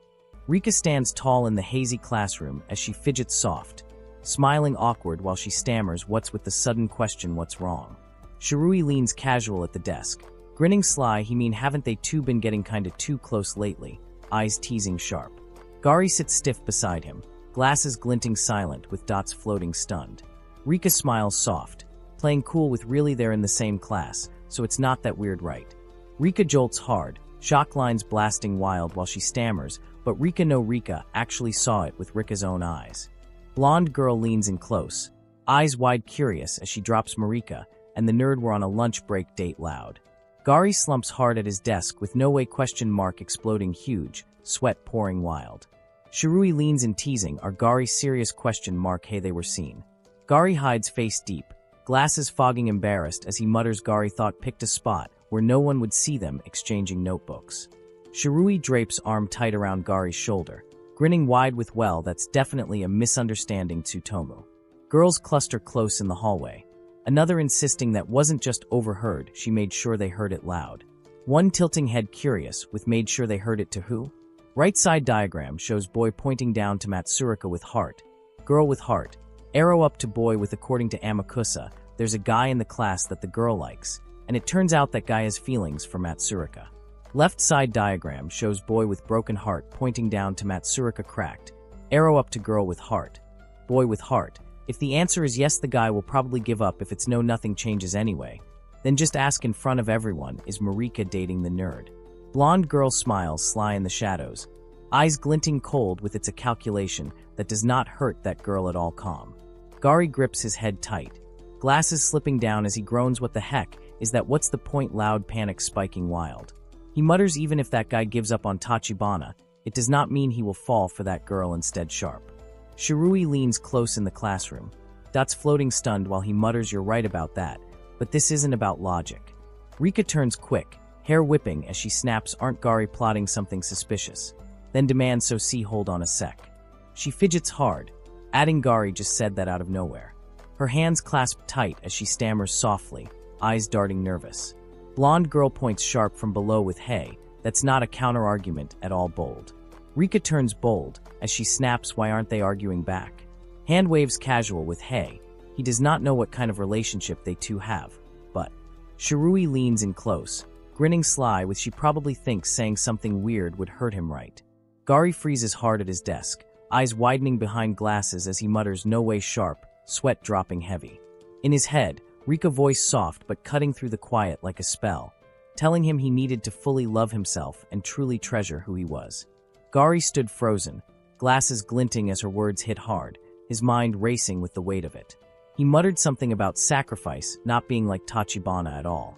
Rika stands tall in the hazy classroom as she fidgets soft, smiling awkward while she stammers what's with the sudden question what's wrong. Shirui leans casual at the desk, grinning sly he mean haven't they two been getting kinda too close lately, eyes teasing sharp. Gari sits stiff beside him, glasses glinting silent with dots floating stunned. Rika smiles soft, playing cool with really they're in the same class, so it's not that weird right. Rika jolts hard, shock lines blasting wild while she stammers, but Rika no Rika actually saw it with Rika's own eyes. Blonde girl leans in close, eyes wide curious as she drops Marika, and the nerd were on a lunch break date loud. Gari slumps hard at his desk with no way question mark exploding huge, sweat pouring wild. Shirui leans in teasing are Gari serious question mark hey they were seen. Gari hides face deep, glasses fogging embarrassed as he mutters Gari thought picked a spot where no one would see them exchanging notebooks. Shirui drapes arm tight around Gari's shoulder, grinning wide with well that's definitely a misunderstanding Tsutomu. Girls cluster close in the hallway. Another insisting that wasn't just overheard, she made sure they heard it loud. One tilting head curious with made sure they heard it to who? Right side diagram shows boy pointing down to Matsurika with heart, girl with heart, arrow up to boy with according to Amakusa, there's a guy in the class that the girl likes, and it turns out that guy has feelings for Matsurika. Left side diagram shows boy with broken heart pointing down to Matsurika cracked, arrow up to girl with heart, boy with heart. If the answer is yes the guy will probably give up if it's no nothing changes anyway. Then just ask in front of everyone is Marika dating the nerd. Blonde girl smiles sly in the shadows, eyes glinting cold with it's a calculation that does not hurt that girl at all calm. Gari grips his head tight, glasses slipping down as he groans. What the heck is that? What's the point? Loud panic spiking wild. He mutters, even if that guy gives up on Tachibana, it does not mean he will fall for that girl instead. Sharp. Shirui leans close in the classroom, dots floating stunned while he mutters, you're right about that, but this isn't about logic. Rika turns quick, hair whipping as she snaps, aren't Gari plotting something suspicious? Then demands, so see, hold on a sec. She fidgets hard, adding, Gari just said that out of nowhere. Her hands clasp tight as she stammers softly, eyes darting nervous. Blonde girl points sharp from below with, hey, that's not a counter-argument at all. Bold. Rika turns bold as she snaps, why aren't they arguing back? Hand waves casual with, hey, he does not know what kind of relationship they two have, but. Shirui leans in close, grinning sly with she probably thinks saying something weird would hurt him, right? Gari freezes hard at his desk, eyes widening behind glasses as he mutters, no way. Sharp, sweat dropping heavy. In his head, Rika voice soft but cutting through the quiet like a spell, telling him he needed to fully love himself and truly treasure who he was. Gari stood frozen, glasses glinting as her words hit hard, his mind racing with the weight of it. He muttered something about sacrifice not being like Tachibana at all.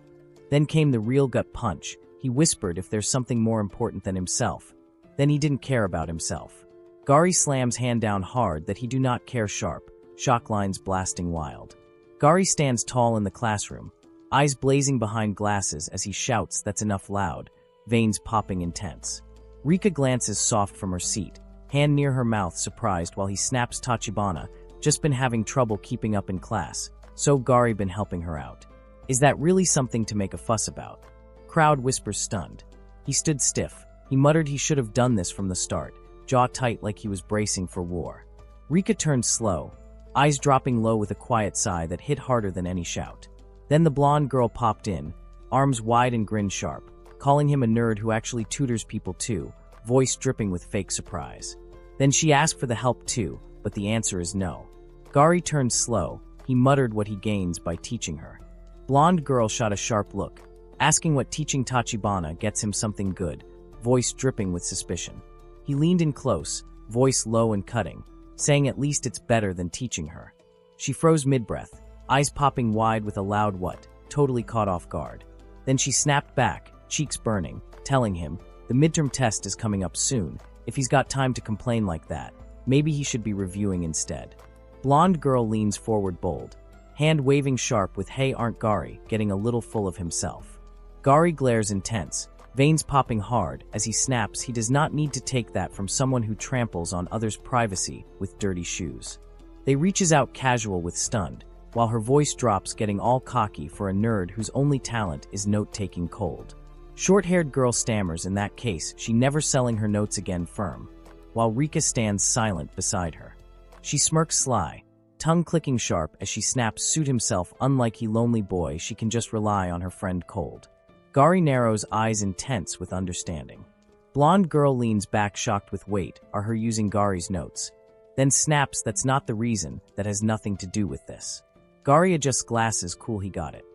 Then came the real gut punch. He whispered, if there's something more important than himself, then he didn't care about himself. Gari slams hand down hard that he do not care. Sharp, shock lines blasting wild. Gari stands tall in the classroom, eyes blazing behind glasses as he shouts, that's enough. Loud, veins popping intense. Rika glances soft from her seat, hand near her mouth, surprised, while he snaps, Tachibana, just been having trouble keeping up in class, so Gari been helping her out. Is that really something to make a fuss about? Crowd whispers stunned. He stood stiff. He muttered he should have done this from the start, jaw tight like he was bracing for war. Rika turned slow, eyes dropping low with a quiet sigh that hit harder than any shout. Then the blonde girl popped in, arms wide and grinned sharp, calling him a nerd who actually tutors people too, voice dripping with fake surprise. Then she asked for the help too, but the answer is no. Gari turned slow, he muttered what he gains by teaching her. Blonde girl shot a sharp look, asking what teaching Tachibana gets him something good, voice dripping with suspicion. He leaned in close, voice low and cutting, saying at least it's better than teaching her. She froze mid-breath, eyes popping wide with a loud what, totally caught off guard. Then she snapped back, cheeks burning, telling him, the midterm test is coming up soon. If he's got time to complain like that, maybe he should be reviewing instead. Blonde girl leans forward bold, hand waving sharp with, hey, aren't Gari getting a little full of himself? Gari glares intense, veins popping hard as he snaps, he does not need to take that from someone who tramples on others' privacy with dirty shoes. They reaches out casual with stunned, while her voice drops, getting all cocky for a nerd whose only talent is note-taking cold. Short-haired girl stammers, in that case, she never selling her notes again, firm, while Rika stands silent beside her. She smirks sly, tongue clicking sharp as she snaps, suit himself, unlike he lonely boy, she can just rely on her friend cold. Gari narrows eyes intense with understanding. Blonde girl leans back shocked with weight, are her using Gari's notes. Then snaps, that's not the reason, that has nothing to do with this. Gari adjusts glasses, cool, he got it.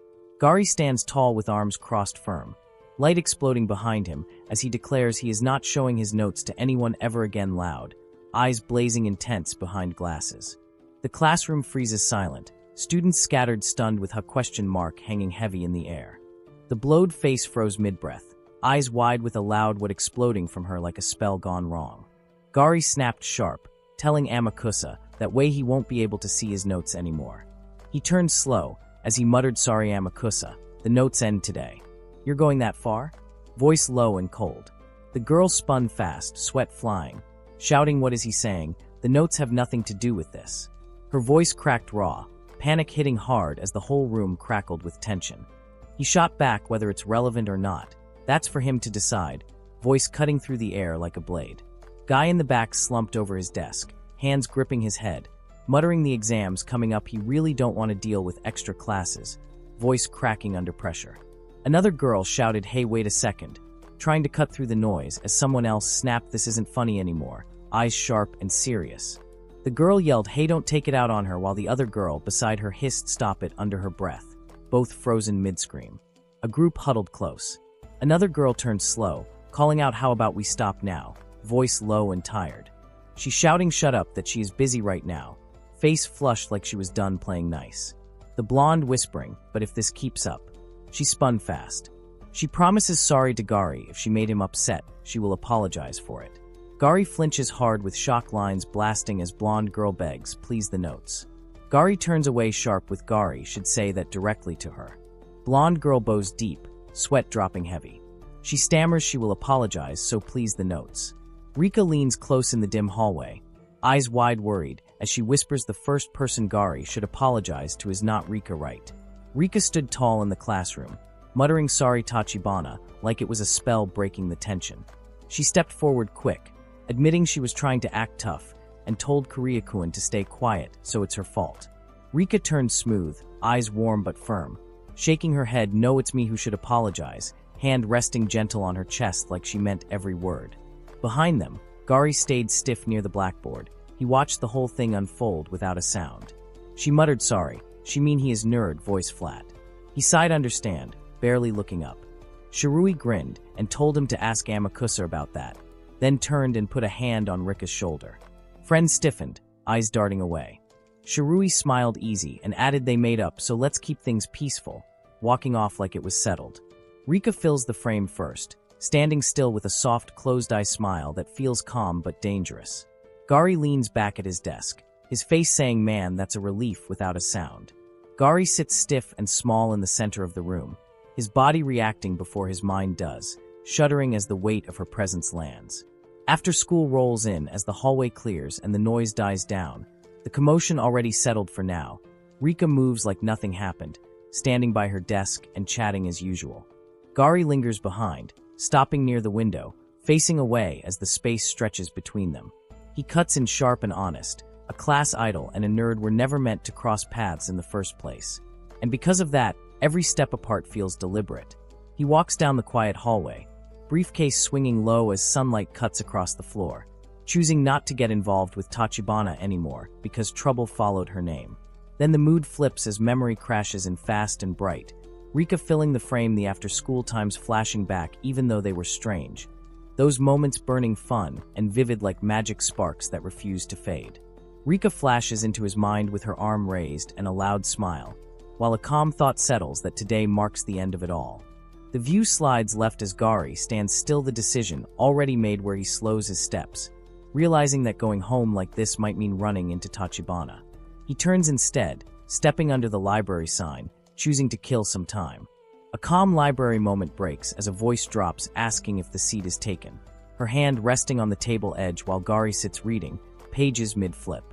Gari stands tall with arms crossed firm, light exploding behind him as he declares he is not showing his notes to anyone ever again. Loud, eyes blazing intense behind glasses. The classroom freezes silent, students scattered stunned with a question mark hanging heavy in the air. The blowed face froze mid-breath, eyes wide with a loud what exploding from her like a spell gone wrong. Gari snapped sharp, telling Amakusa that way he won't be able to see his notes anymore. He turned slow as he muttered, sorry Amakusa, the notes end today. You're going that far? Voice low and cold. The girl spun fast, sweat flying, shouting, what is he saying? The notes have nothing to do with this. Her voice cracked raw, panic hitting hard as the whole room crackled with tension. He shot back, whether it's relevant or not, that's for him to decide, voice cutting through the air like a blade. Guy in the back slumped over his desk, hands gripping his head, muttering the exams coming up, he really don't want to deal with extra classes, voice cracking under pressure. Another girl shouted, hey, wait a second, trying to cut through the noise as someone else snapped, this isn't funny anymore, eyes sharp and serious. The girl yelled, hey, don't take it out on her, while the other girl beside her hissed, stop it, under her breath, both frozen mid-scream. A group huddled close. Another girl turns slow, calling out, "How about we stop now?" Voice low and tired. She's shouting shut up, that she is busy right now, face flushed like she was done playing nice. The blonde whispering, "But if this keeps up." She spun fast. She promises sorry to Gari if she made him upset, she will apologize for it. Gari flinches hard with shock lines blasting as blonde girl begs, "Please the notes." Gari turns away sharp with Gari should say that directly to her. Blonde girl bows deep, sweat dropping heavy. She stammers she will apologize, so please the notes. Rika leans close in the dim hallway, eyes wide worried, as she whispers the first person Gari should apologize to is not Rika, right? Rika stood tall in the classroom, muttering sorry Tachibana like it was a spell breaking the tension. She stepped forward quick, admitting she was trying to act tough, and told Korea-kun to stay quiet, so it's her fault. Rika turned smooth, eyes warm but firm, shaking her head, "No, it's me who should apologize," hand resting gentle on her chest like she meant every word. Behind them, Gari stayed stiff near the blackboard. He watched the whole thing unfold without a sound. She muttered, "Sorry, she mean he is nerd," voice flat. He sighed, understand, barely looking up. Shirui grinned and told him to ask Amakusa about that, then turned and put a hand on Rika's shoulder. Friend stiffened, eyes darting away. Shirui smiled easy and added, "They made up, so let's keep things peaceful," walking off like it was settled. Rika fills the frame first, standing still with a soft closed-eye smile that feels calm but dangerous. Gari leans back at his desk, his face saying, "Man, that's a relief," without a sound. Gari sits stiff and small in the center of the room, his body reacting before his mind does, shuddering as the weight of her presence lands. After school rolls in as the hallway clears and the noise dies down, the commotion already settled for now. Rika moves like nothing happened, standing by her desk and chatting as usual. Gari lingers behind, stopping near the window, facing away as the space stretches between them. He cuts in sharp and honest. A class idol and a nerd were never meant to cross paths in the first place. And because of that, every step apart feels deliberate. He walks down the quiet hallway, briefcase swinging low as sunlight cuts across the floor, choosing not to get involved with Tachibana anymore because trouble followed her name. Then the mood flips as memory crashes in fast and bright, Rika filling the frame, the after-school times flashing back even though they were strange. Those moments burning fun and vivid like magic sparks that refuse to fade. Rika flashes into his mind with her arm raised and a loud smile, while a calm thought settles that today marks the end of it all. The view slides left as Gari stands still, the decision already made where he slows his steps, realizing that going home like this might mean running into Tachibana. He turns instead, stepping under the library sign, choosing to kill some time. A calm library moment breaks as a voice drops asking if the seat is taken, her hand resting on the table edge while Gari sits reading, pages mid-flip.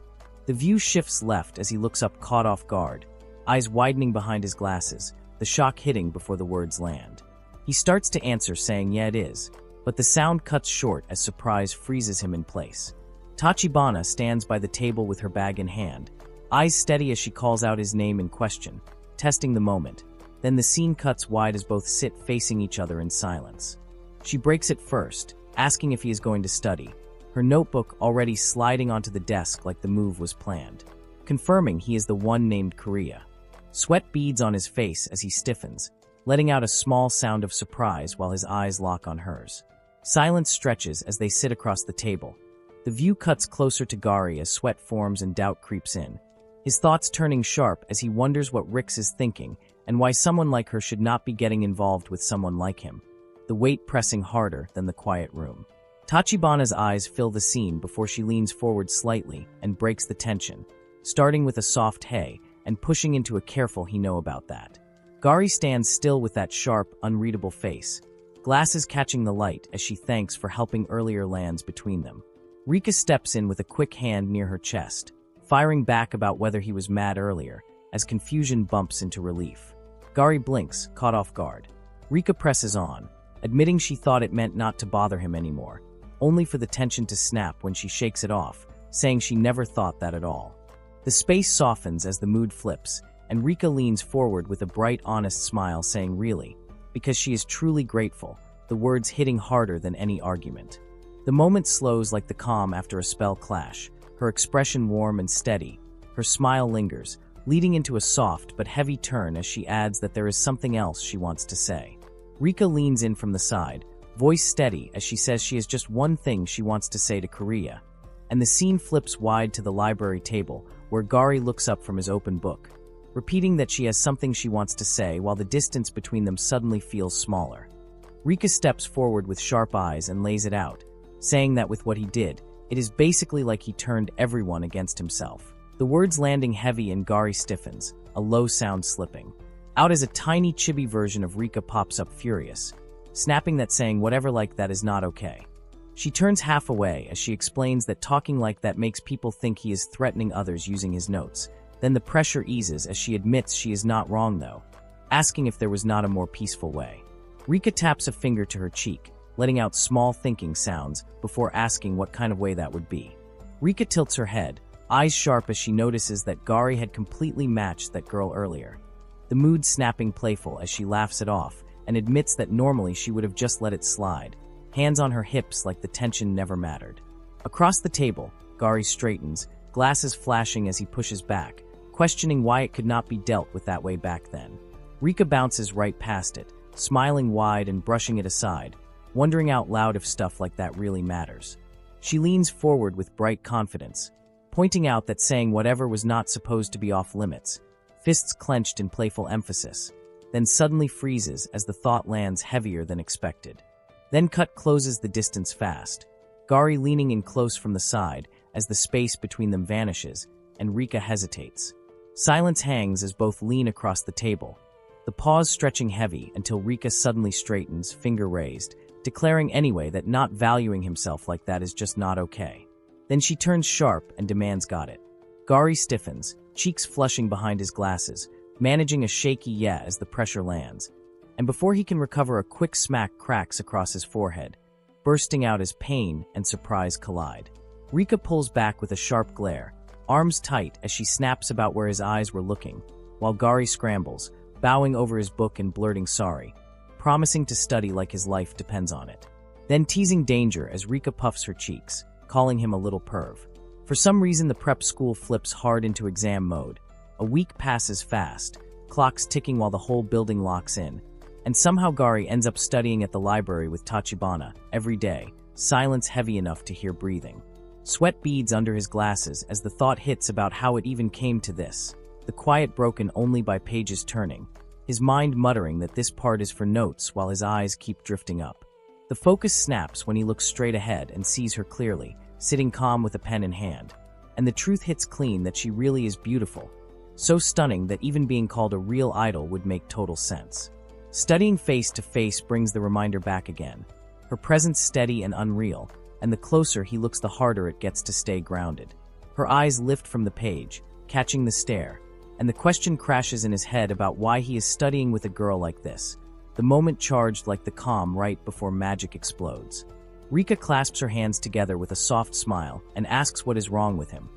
The view shifts left as he looks up, caught off guard, eyes widening behind his glasses, the shock hitting before the words land. He starts to answer saying, "Yeah, it is," but the sound cuts short as surprise freezes him in place. Tachibana stands by the table with her bag in hand, eyes steady as she calls out his name in question, testing the moment. Then the scene cuts wide as both sit facing each other in silence. She breaks it first, asking if he is going to study, her notebook already sliding onto the desk like the move was planned, confirming he is the one named Korea. Sweat beads on his face as he stiffens, letting out a small sound of surprise while his eyes lock on hers. Silence stretches as they sit across the table. The view cuts closer to Gari as sweat forms and doubt creeps in, his thoughts turning sharp as he wonders what Rix is thinking and why someone like her should not be getting involved with someone like him, the weight pressing harder than the quiet room. Tachibana's eyes fill the scene before she leans forward slightly and breaks the tension, starting with a soft "hey" and pushing into a careful "he know about that." Gari stands still with that sharp, unreadable face, glasses catching the light as she thanks for helping earlier, lands between them. Rika steps in with a quick hand near her chest, firing back about whether he was mad earlier, as confusion bumps into relief. Gari blinks, caught off guard. Rika presses on, admitting she thought it meant not to bother him anymore, only for the tension to snap when she shakes it off, saying she never thought that at all. The space softens as the mood flips, and Rika leans forward with a bright, honest smile saying really, because she is truly grateful, the words hitting harder than any argument. The moment slows like the calm after a spell clash, her expression warm and steady, her smile lingers, leading into a soft but heavy turn as she adds that there is something else she wants to say. Rika leans in from the side, voice steady as she says she has just one thing she wants to say to Korea. And the scene flips wide to the library table, where Gari looks up from his open book, repeating that she has something she wants to say while the distance between them suddenly feels smaller. Rika steps forward with sharp eyes and lays it out, saying that with what he did, it is basically like he turned everyone against himself. The words landing heavy and Gari stiffens, a low sound slipping. Out as a tiny chibi version of Rika pops up furious, snapping that saying whatever like that is not okay. She turns half away as she explains that talking like that makes people think he is threatening others using his notes. Then the pressure eases as she admits she is not wrong though, asking if there was not a more peaceful way. Rika taps a finger to her cheek, letting out small thinking sounds before asking what kind of way that would be. Rika tilts her head, eyes sharp as she notices that Gari had completely matched that girl earlier. The mood snapping playful as she laughs it off and admits that normally she would have just let it slide, hands on her hips like the tension never mattered. Across the table, Gari straightens, glasses flashing as he pushes back, questioning why it could not be dealt with that way back then. Rika bounces right past it, smiling wide and brushing it aside, wondering out loud if stuff like that really matters. She leans forward with bright confidence, pointing out that saying whatever was not supposed to be off limits, fists clenched in playful emphasis, then suddenly freezes as the thought lands heavier than expected. Then cut closes the distance fast, Gari leaning in close from the side as the space between them vanishes, and Rika hesitates. Silence hangs as both lean across the table, the pause stretching heavy until Rika suddenly straightens, finger raised, declaring anyway that not valuing himself like that is just not okay. Then she turns sharp and demands got it. Gari stiffens, cheeks flushing behind his glasses, managing a shaky yeah as the pressure lands, and before he can recover a quick smack cracks across his forehead, bursting out as pain and surprise collide. Rika pulls back with a sharp glare, arms tight as she snaps about where his eyes were looking, while Gari scrambles, bowing over his book and blurting sorry, promising to study like his life depends on it. Then teasing danger as Rika puffs her cheeks, calling him a little perv. For some reason the prep school flips hard into exam mode. A week passes fast, clocks ticking while the whole building locks in, and somehow Gari ends up studying at the library with Tachibana every day, silence heavy enough to hear breathing. Sweat beads under his glasses as the thought hits about how it even came to this, the quiet broken only by pages turning, his mind muttering that this part is for notes while his eyes keep drifting up. The focus snaps when he looks straight ahead and sees her clearly, sitting calm with a pen in hand, and the truth hits clean that she really is beautiful, so stunning that even being called a real idol would make total sense. Studying face to face brings the reminder back again, her presence steady and unreal, and the closer he looks the harder it gets to stay grounded. Her eyes lift from the page, catching the stare, and the question crashes in his head about why he is studying with a girl like this, the moment charged like the calm right before magic explodes. Rika clasps her hands together with a soft smile and asks what is wrong with him.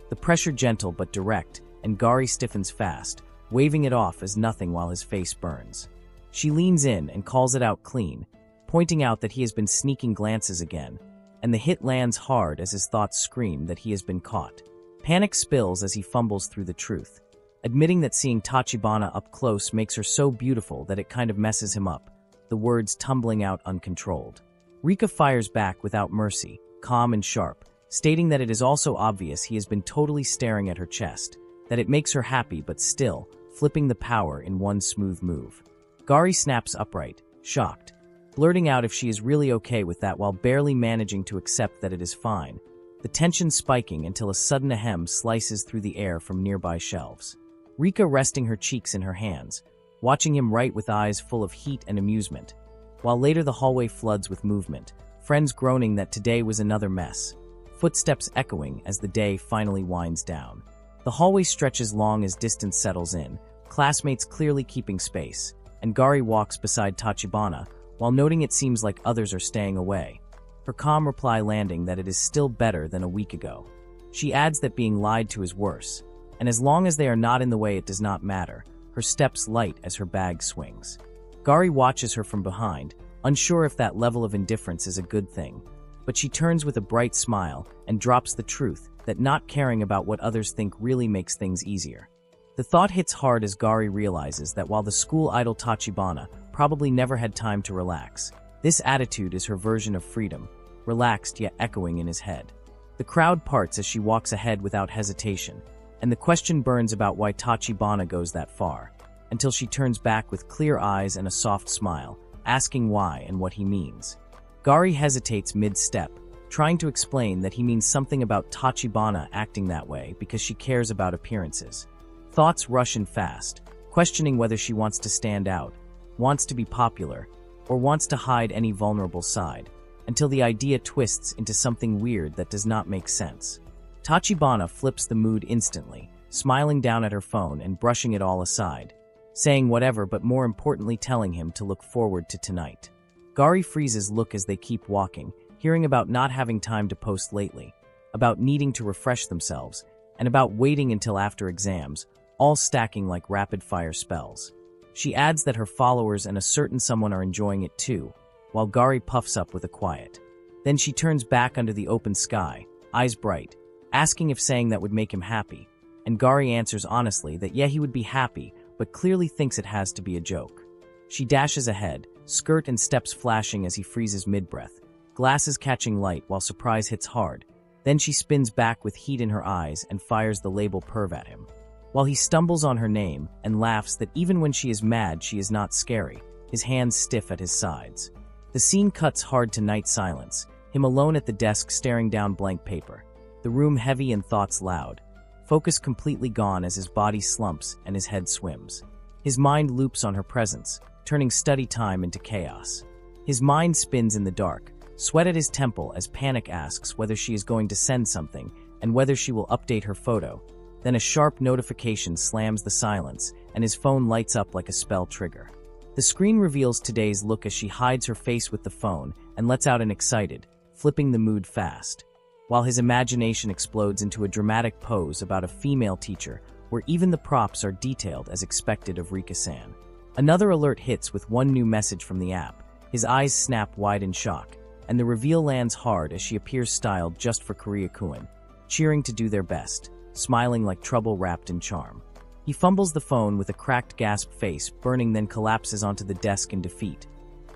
The pressure gentle but direct, and Gari stiffens fast, waving it off as nothing while his face burns. She leans in and calls it out clean, pointing out that he has been sneaking glances again, and the hit lands hard as his thoughts scream that he has been caught. Panic spills as he fumbles through the truth, admitting that seeing Tachibana up close makes her so beautiful that it kind of messes him up, the words tumbling out uncontrolled. Rika fires back without mercy, calm and sharp, stating that it is also obvious he has been totally staring at her chest, that it makes her happy but still, flipping the power in one smooth move. Gari snaps upright, shocked, blurting out if she is really okay with that while barely managing to accept that it is fine, the tension spiking until a sudden ahem slices through the air from nearby shelves. Rika resting her cheeks in her hands, watching him write with eyes full of heat and amusement, while later the hallway floods with movement, friends groaning that today was another mess, footsteps echoing as the day finally winds down. The hallway stretches long as distance settles in, classmates clearly keeping space, and Gari walks beside Tachibana, while noting it seems like others are staying away, her calm reply landing that it is still better than a week ago. She adds that being lied to is worse, and as long as they are not in the way it does not matter, her steps light as her bag swings. Gari watches her from behind, unsure if that level of indifference is a good thing, but she turns with a bright smile and drops the truth that not caring about what others think really makes things easier. The thought hits hard as Gari realizes that while the school idol Tachibana probably never had time to relax. This attitude is her version of freedom, relaxed yet echoing in his head. The crowd parts as she walks ahead without hesitation, and the question burns about why Tachibana goes that far, until she turns back with clear eyes and a soft smile, asking why and what he means. Gari hesitates mid-step, trying to explain that he means something about Tachibana acting that way because she cares about appearances. Thoughts rush in fast, questioning whether she wants to stand out, wants to be popular, or wants to hide any vulnerable side, until the idea twists into something weird that does not make sense. Tachibana flips the mood instantly, smiling down at her phone and brushing it all aside, saying whatever but more importantly telling him to look forward to tonight. Gari freezes look as they keep walking, hearing about not having time to post lately, about needing to refresh themselves, and about waiting until after exams, all stacking like rapid-fire spells. She adds that her followers and a certain someone are enjoying it too, while Gari puffs up with a quiet. Then she turns back under the open sky, eyes bright, asking if saying that would make him happy, and Gari answers honestly that yeah, he would be happy, but clearly thinks it has to be a joke. She dashes ahead, skirt and steps flashing as he freezes mid-breath, glasses catching light while surprise hits hard. Then she spins back with heat in her eyes and fires the label perv at him. While he stumbles on her name and laughs that even when she is mad she is not scary, his hands stiff at his sides. The scene cuts hard to night silence, him alone at the desk staring down blank paper, the room heavy and thoughts loud, focus completely gone as his body slumps and his head swims. His mind loops on her presence, turning study time into chaos. His mind spins in the dark, sweat at his temple as panic asks whether she is going to send something and whether she will update her photo. Then a sharp notification slams the silence and his phone lights up like a spell trigger. The screen reveals today's look as she hides her face with the phone and lets out an excited, flipping the mood fast, while his imagination explodes into a dramatic pose about a female teacher where even the props are detailed as expected of Rika-san. Another alert hits with one new message from the app. His eyes snap wide in shock, and the reveal lands hard as she appears styled just for Korea-kun, cheering to do their best, smiling like trouble wrapped in charm. He fumbles the phone with a cracked gasp face, burning, then collapses onto the desk in defeat,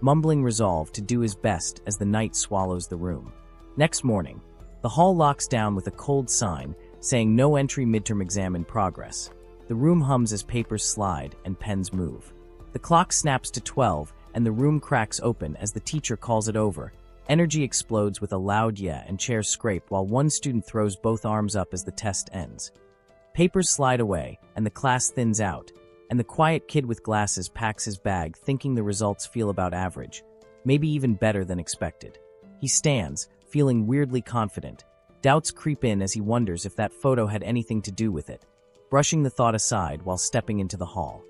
mumbling resolve to do his best as the night swallows the room. Next morning, the hall locks down with a cold sign saying no entry midterm exam in progress. The room hums as papers slide and pens move. The clock snaps to 12 and the room cracks open as the teacher calls it over. Energy explodes with a loud yeah and chairs scrape while one student throws both arms up as the test ends. Papers slide away and the class thins out, and the quiet kid with glasses packs his bag thinking the results feel about average, maybe even better than expected. He stands, feeling weirdly confident. Doubts creep in as he wonders if that photo had anything to do with it, brushing the thought aside while stepping into the hall.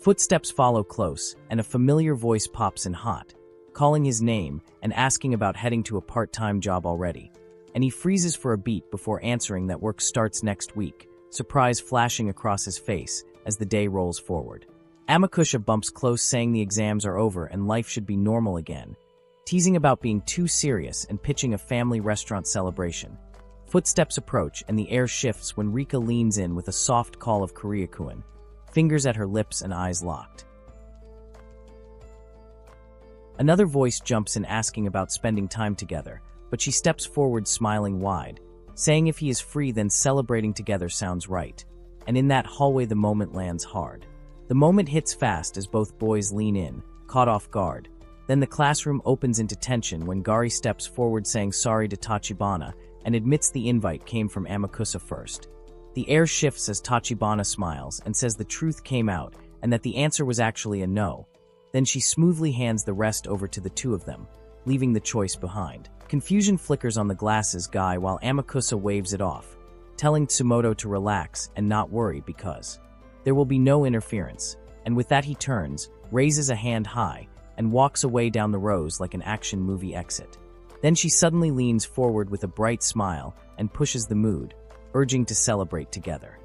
Footsteps follow close, and a familiar voice pops in hot, calling his name and asking about heading to a part-time job already. And he freezes for a beat before answering that work starts next week, surprise flashing across his face as the day rolls forward. Amakusha bumps close saying the exams are over and life should be normal again, teasing about being too serious and pitching a family restaurant celebration. Footsteps approach and the air shifts when Rika leans in with a soft call of Korea-kun, fingers at her lips and eyes locked. Another voice jumps in asking about spending time together, but she steps forward smiling wide, saying if he is free then celebrating together sounds right. And in that hallway the moment lands hard. The moment hits fast as both boys lean in, caught off guard. Then the classroom opens into tension when Gari steps forward saying sorry to Tachibana and admits the invite came from Amakusa first. The air shifts as Tachibana smiles and says the truth came out and that the answer was actually a no. Then she smoothly hands the rest over to the two of them, leaving the choice behind. Confusion flickers on the glasses guy while Amakusa waves it off, telling Tsumoto to relax and not worry because there will be no interference, and with that he turns, raises a hand high, and walks away down the rows like an action movie exit. Then she suddenly leans forward with a bright smile and pushes the mood, urging to celebrate together.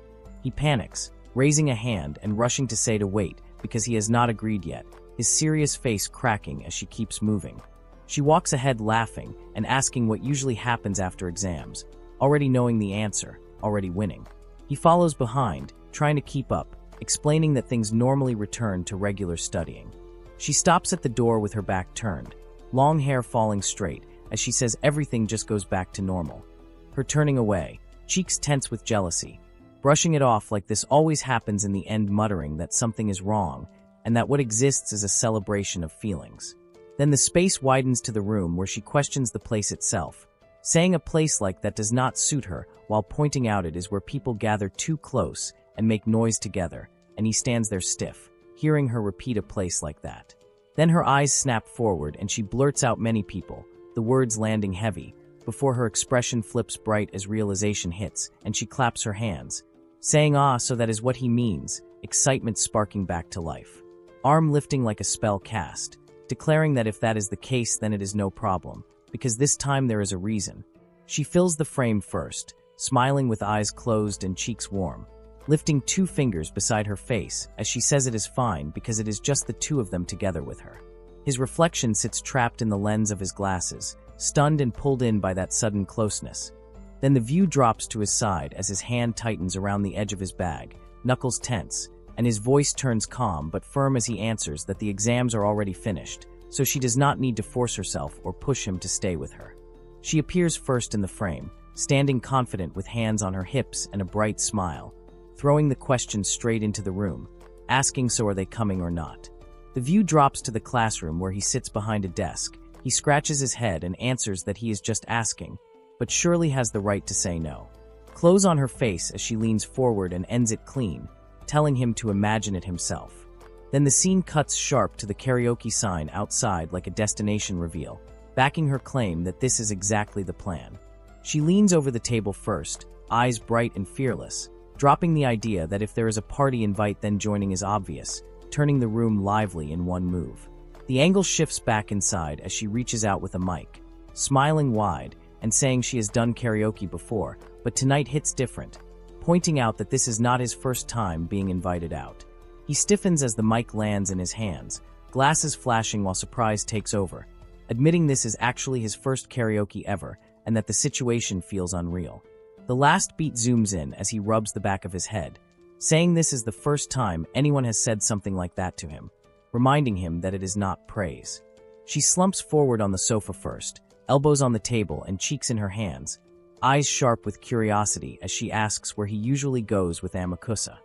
He panics, raising a hand and rushing to say to wait because he has not agreed yet, his serious face cracking as she keeps moving. She walks ahead laughing and asking what usually happens after exams, already knowing the answer, already winning. He follows behind, trying to keep up, explaining that things normally return to regular studying. She stops at the door with her back turned, long hair falling straight, as she says everything just goes back to normal. Her turning away, cheeks tense with jealousy, brushing it off like this always happens in the end, muttering that something is wrong and that what exists is a celebration of feelings. Then the space widens to the room where she questions the place itself, saying a place like that does not suit her while pointing out it is where people gather too close and make noise together, and he stands there stiff, hearing her repeat a place like that. Then her eyes snap forward and she blurts out many people, the words landing heavy, before her expression flips bright as realization hits and she claps her hands, saying so that is what he means, excitement sparking back to life. Arm lifting like a spell cast, declaring that if that is the case then it is no problem, because this time there is a reason. She fills the frame first, smiling with eyes closed and cheeks warm, lifting 2 fingers beside her face as she says it is fine because it is just the 2 of them together with her. His reflection sits trapped in the lens of his glasses, stunned and pulled in by that sudden closeness. Then the view drops to his side as his hand tightens around the edge of his bag, knuckles tense, and his voice turns calm but firm as he answers that the exams are already finished, so she does not need to force herself or push him to stay with her. She appears first in the frame, standing confident with hands on her hips and a bright smile, throwing the question straight into the room, asking so are they coming or not. The view drops to the classroom where he sits behind a desk. He scratches his head and answers that he is just asking, but surely has the right to say no. Clothes on her face as she leans forward and ends it clean, telling him to imagine it himself. Then the scene cuts sharp to the karaoke sign outside like a destination reveal, backing her claim that this is exactly the plan. She leans over the table first, eyes bright and fearless, dropping the idea that if there is a party invite then joining is obvious, turning the room lively in one move. The angle shifts back inside as she reaches out with a mic, smiling wide and saying she has done karaoke before, but tonight hits different, pointing out that this is not his first time being invited out. He stiffens as the mic lands in his hands, glasses flashing while surprise takes over, admitting this is actually his first karaoke ever and that the situation feels unreal. The last beat zooms in as he rubs the back of his head, saying this is the first time anyone has said something like that to him, reminding him that it is not praise. She slumps forward on the sofa first, elbows on the table and cheeks in her hands, eyes sharp with curiosity as she asks where he usually goes with Amakusa.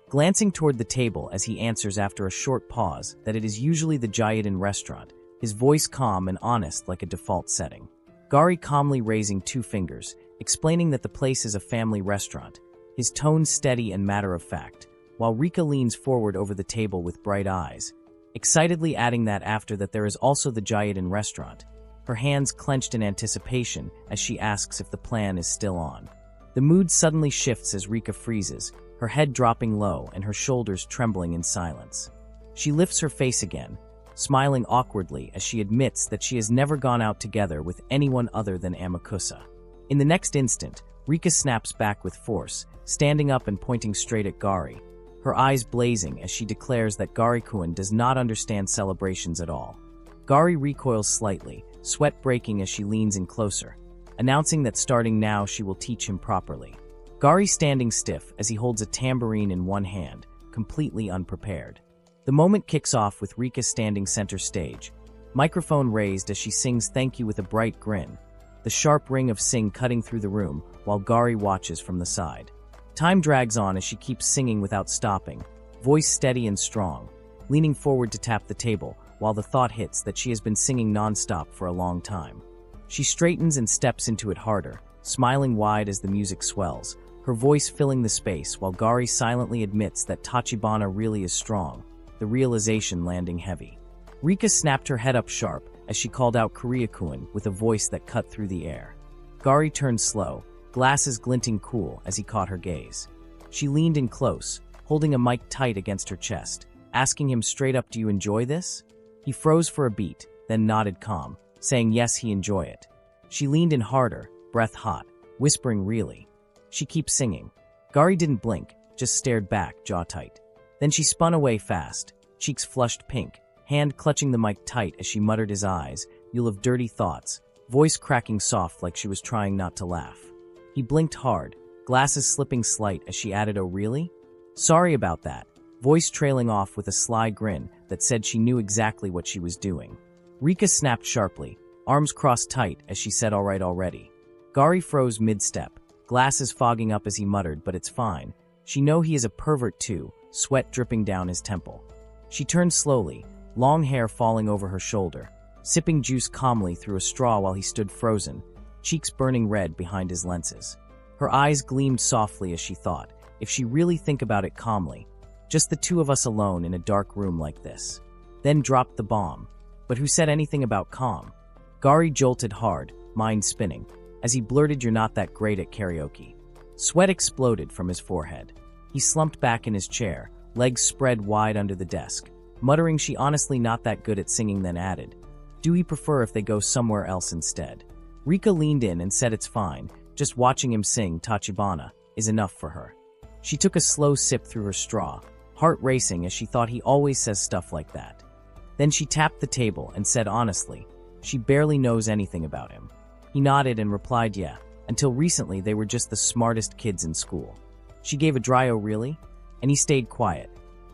Glancing toward the table as he answers after a short pause that it is usually the Jayuden restaurant, his voice calm and honest like a default setting. Gari calmly raising 2 fingers, explaining that the place is a family restaurant, his tone steady and matter-of-fact, while Rika leans forward over the table with bright eyes, excitedly adding that after that there is also the Jayuden restaurant, her hands clenched in anticipation as she asks if the plan is still on. The mood suddenly shifts as Rika freezes, her head dropping low and her shoulders trembling in silence. She lifts her face again, smiling awkwardly as she admits that she has never gone out together with anyone other than Amakusa. In the next instant, Rika snaps back with force, standing up and pointing straight at Gari, her eyes blazing as she declares that Gari-kun does not understand celebrations at all. Gari recoils slightly, sweat breaking as she leans in closer, announcing that starting now she will teach him properly. Gari standing stiff as he holds a tambourine in one hand, completely unprepared. The moment kicks off with Rika standing center stage, microphone raised as she sings thank you with a bright grin, the sharp ring of sing cutting through the room while Gari watches from the side. Time drags on as she keeps singing without stopping, voice steady and strong, leaning forward to tap the table while the thought hits that she has been singing non-stop for a long time. She straightens and steps into it harder, smiling wide as the music swells, her voice filling the space while Gari silently admits that Tachibana really is strong, the realization landing heavy. Rika snapped her head up sharp as she called out Korea-kun with a voice that cut through the air. Gari turned slow, glasses glinting cool as he caught her gaze. She leaned in close, holding a mic tight against her chest, asking him straight up, "Do you enjoy this?" He froze for a beat, then nodded calm, saying yes, he enjoy it. She leaned in harder, breath hot, whispering really. She keeps singing. Gari didn't blink, just stared back, jaw tight. Then she spun away fast, cheeks flushed pink, hand clutching the mic tight as she muttered his eyes, "You'll have dirty thoughts," voice cracking soft like she was trying not to laugh. He blinked hard, glasses slipping slight as she added, "Oh really?" "Sorry about that," voice trailing off with a sly grin that said she knew exactly what she was doing. Rika snapped sharply, arms crossed tight as she said all right already. Gari froze mid-step, glasses fogging up as he muttered, but it's fine. She know he is a pervert too, sweat dripping down his temple. She turned slowly, long hair falling over her shoulder, sipping juice calmly through a straw while he stood frozen, cheeks burning red behind his lenses. Her eyes gleamed softly as she thought, if she really think about it calmly, just the two of us alone in a dark room like this. Then dropped the bomb. But who said anything about calm? Gari jolted hard, mind spinning, as he blurted, "You're not that great at karaoke." Sweat exploded from his forehead. He slumped back in his chair, legs spread wide under the desk, muttering she honestly not that good at singing, then added, "Do he prefer if they go somewhere else instead?" Rika leaned in and said it's fine, just watching him sing Tachibana is enough for her. She took a slow sip through her straw, heart racing as she thought he always says stuff like that. Then she tapped the table and said honestly, she barely knows anything about him. He nodded and replied yeah, until recently they were just the smartest kids in school. She gave a dry "oh really?" and he stayed quiet.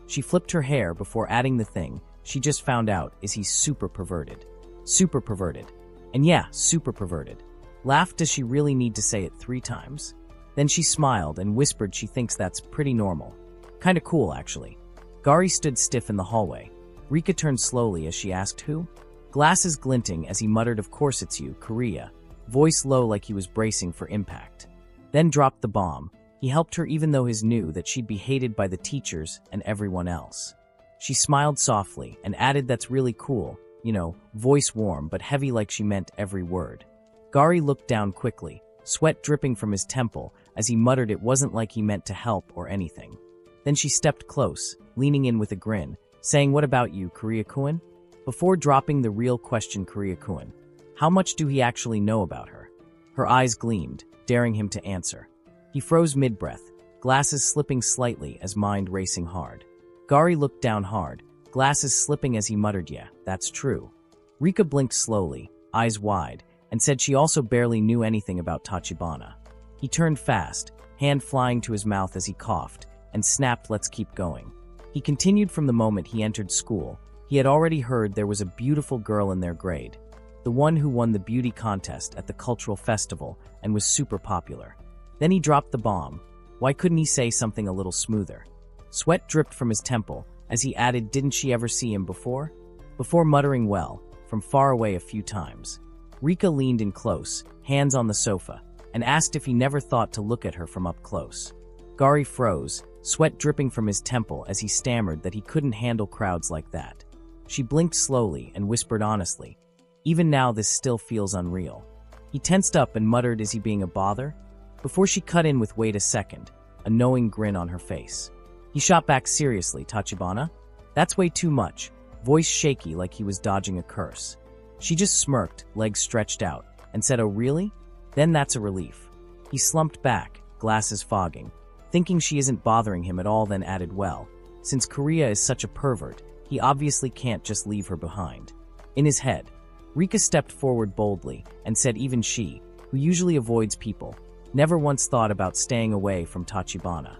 She flipped her hair before adding the thing she just found out is he's super perverted. Super perverted. And yeah, super perverted. Laughed. Does she really need to say it 3 times? Then she smiled and whispered she thinks that's pretty normal. Kinda cool, actually. Gari stood stiff in the hallway. Rika turned slowly as she asked who? Glasses glinting as he muttered, "Of course it's you, Korea," voice low like he was bracing for impact. Then dropped the bomb. He helped her even though he knew that she'd be hated by the teachers and everyone else. She smiled softly and added, "That's really cool," voice warm but heavy like she meant every word. Gari looked down quickly, sweat dripping from his temple as he muttered it wasn't like he meant to help or anything. Then she stepped close, leaning in with a grin, saying, "What about you, Korea-kun?" Before dropping the real question, Korea-kun, how much do he actually know about her? Her eyes gleamed, daring him to answer. He froze mid-breath, glasses slipping slightly as mind racing hard. Gari looked down hard, glasses slipping as he muttered, "Yeah, that's true." Rika blinked slowly, eyes wide, and said she also barely knew anything about Tachibana. He turned fast, hand flying to his mouth as he coughed, and snapped, "Let's keep going." He continued from the moment he entered school. He had already heard there was a beautiful girl in their grade, the one who won the beauty contest at the cultural festival and was super popular. Then he dropped the bomb. Why couldn't he say something a little smoother? Sweat dripped from his temple as he added, "Didn't she ever see him before?" Before muttering, "Well, from far away a few times." Rika leaned in close, hands on the sofa, and asked if he never thought to look at her from up close. Gari froze, sweat dripping from his temple as he stammered that he couldn't handle crowds like that. She blinked slowly and whispered honestly, "Even now this still feels unreal." He tensed up and muttered, "Is he being a bother?" Before she cut in with, "Wait a second," a knowing grin on her face. He shot back, "Seriously, Tachibana? That's way too much," voice shaky like he was dodging a curse. She just smirked, legs stretched out, and said, "Oh really? Then that's a relief." He slumped back, glasses fogging, thinking she isn't bothering him at all, then added, "Well, since Korea is such a pervert, he obviously can't just leave her behind." In his head, Rika stepped forward boldly and said even she, who usually avoids people, never once thought about staying away from Tachibana.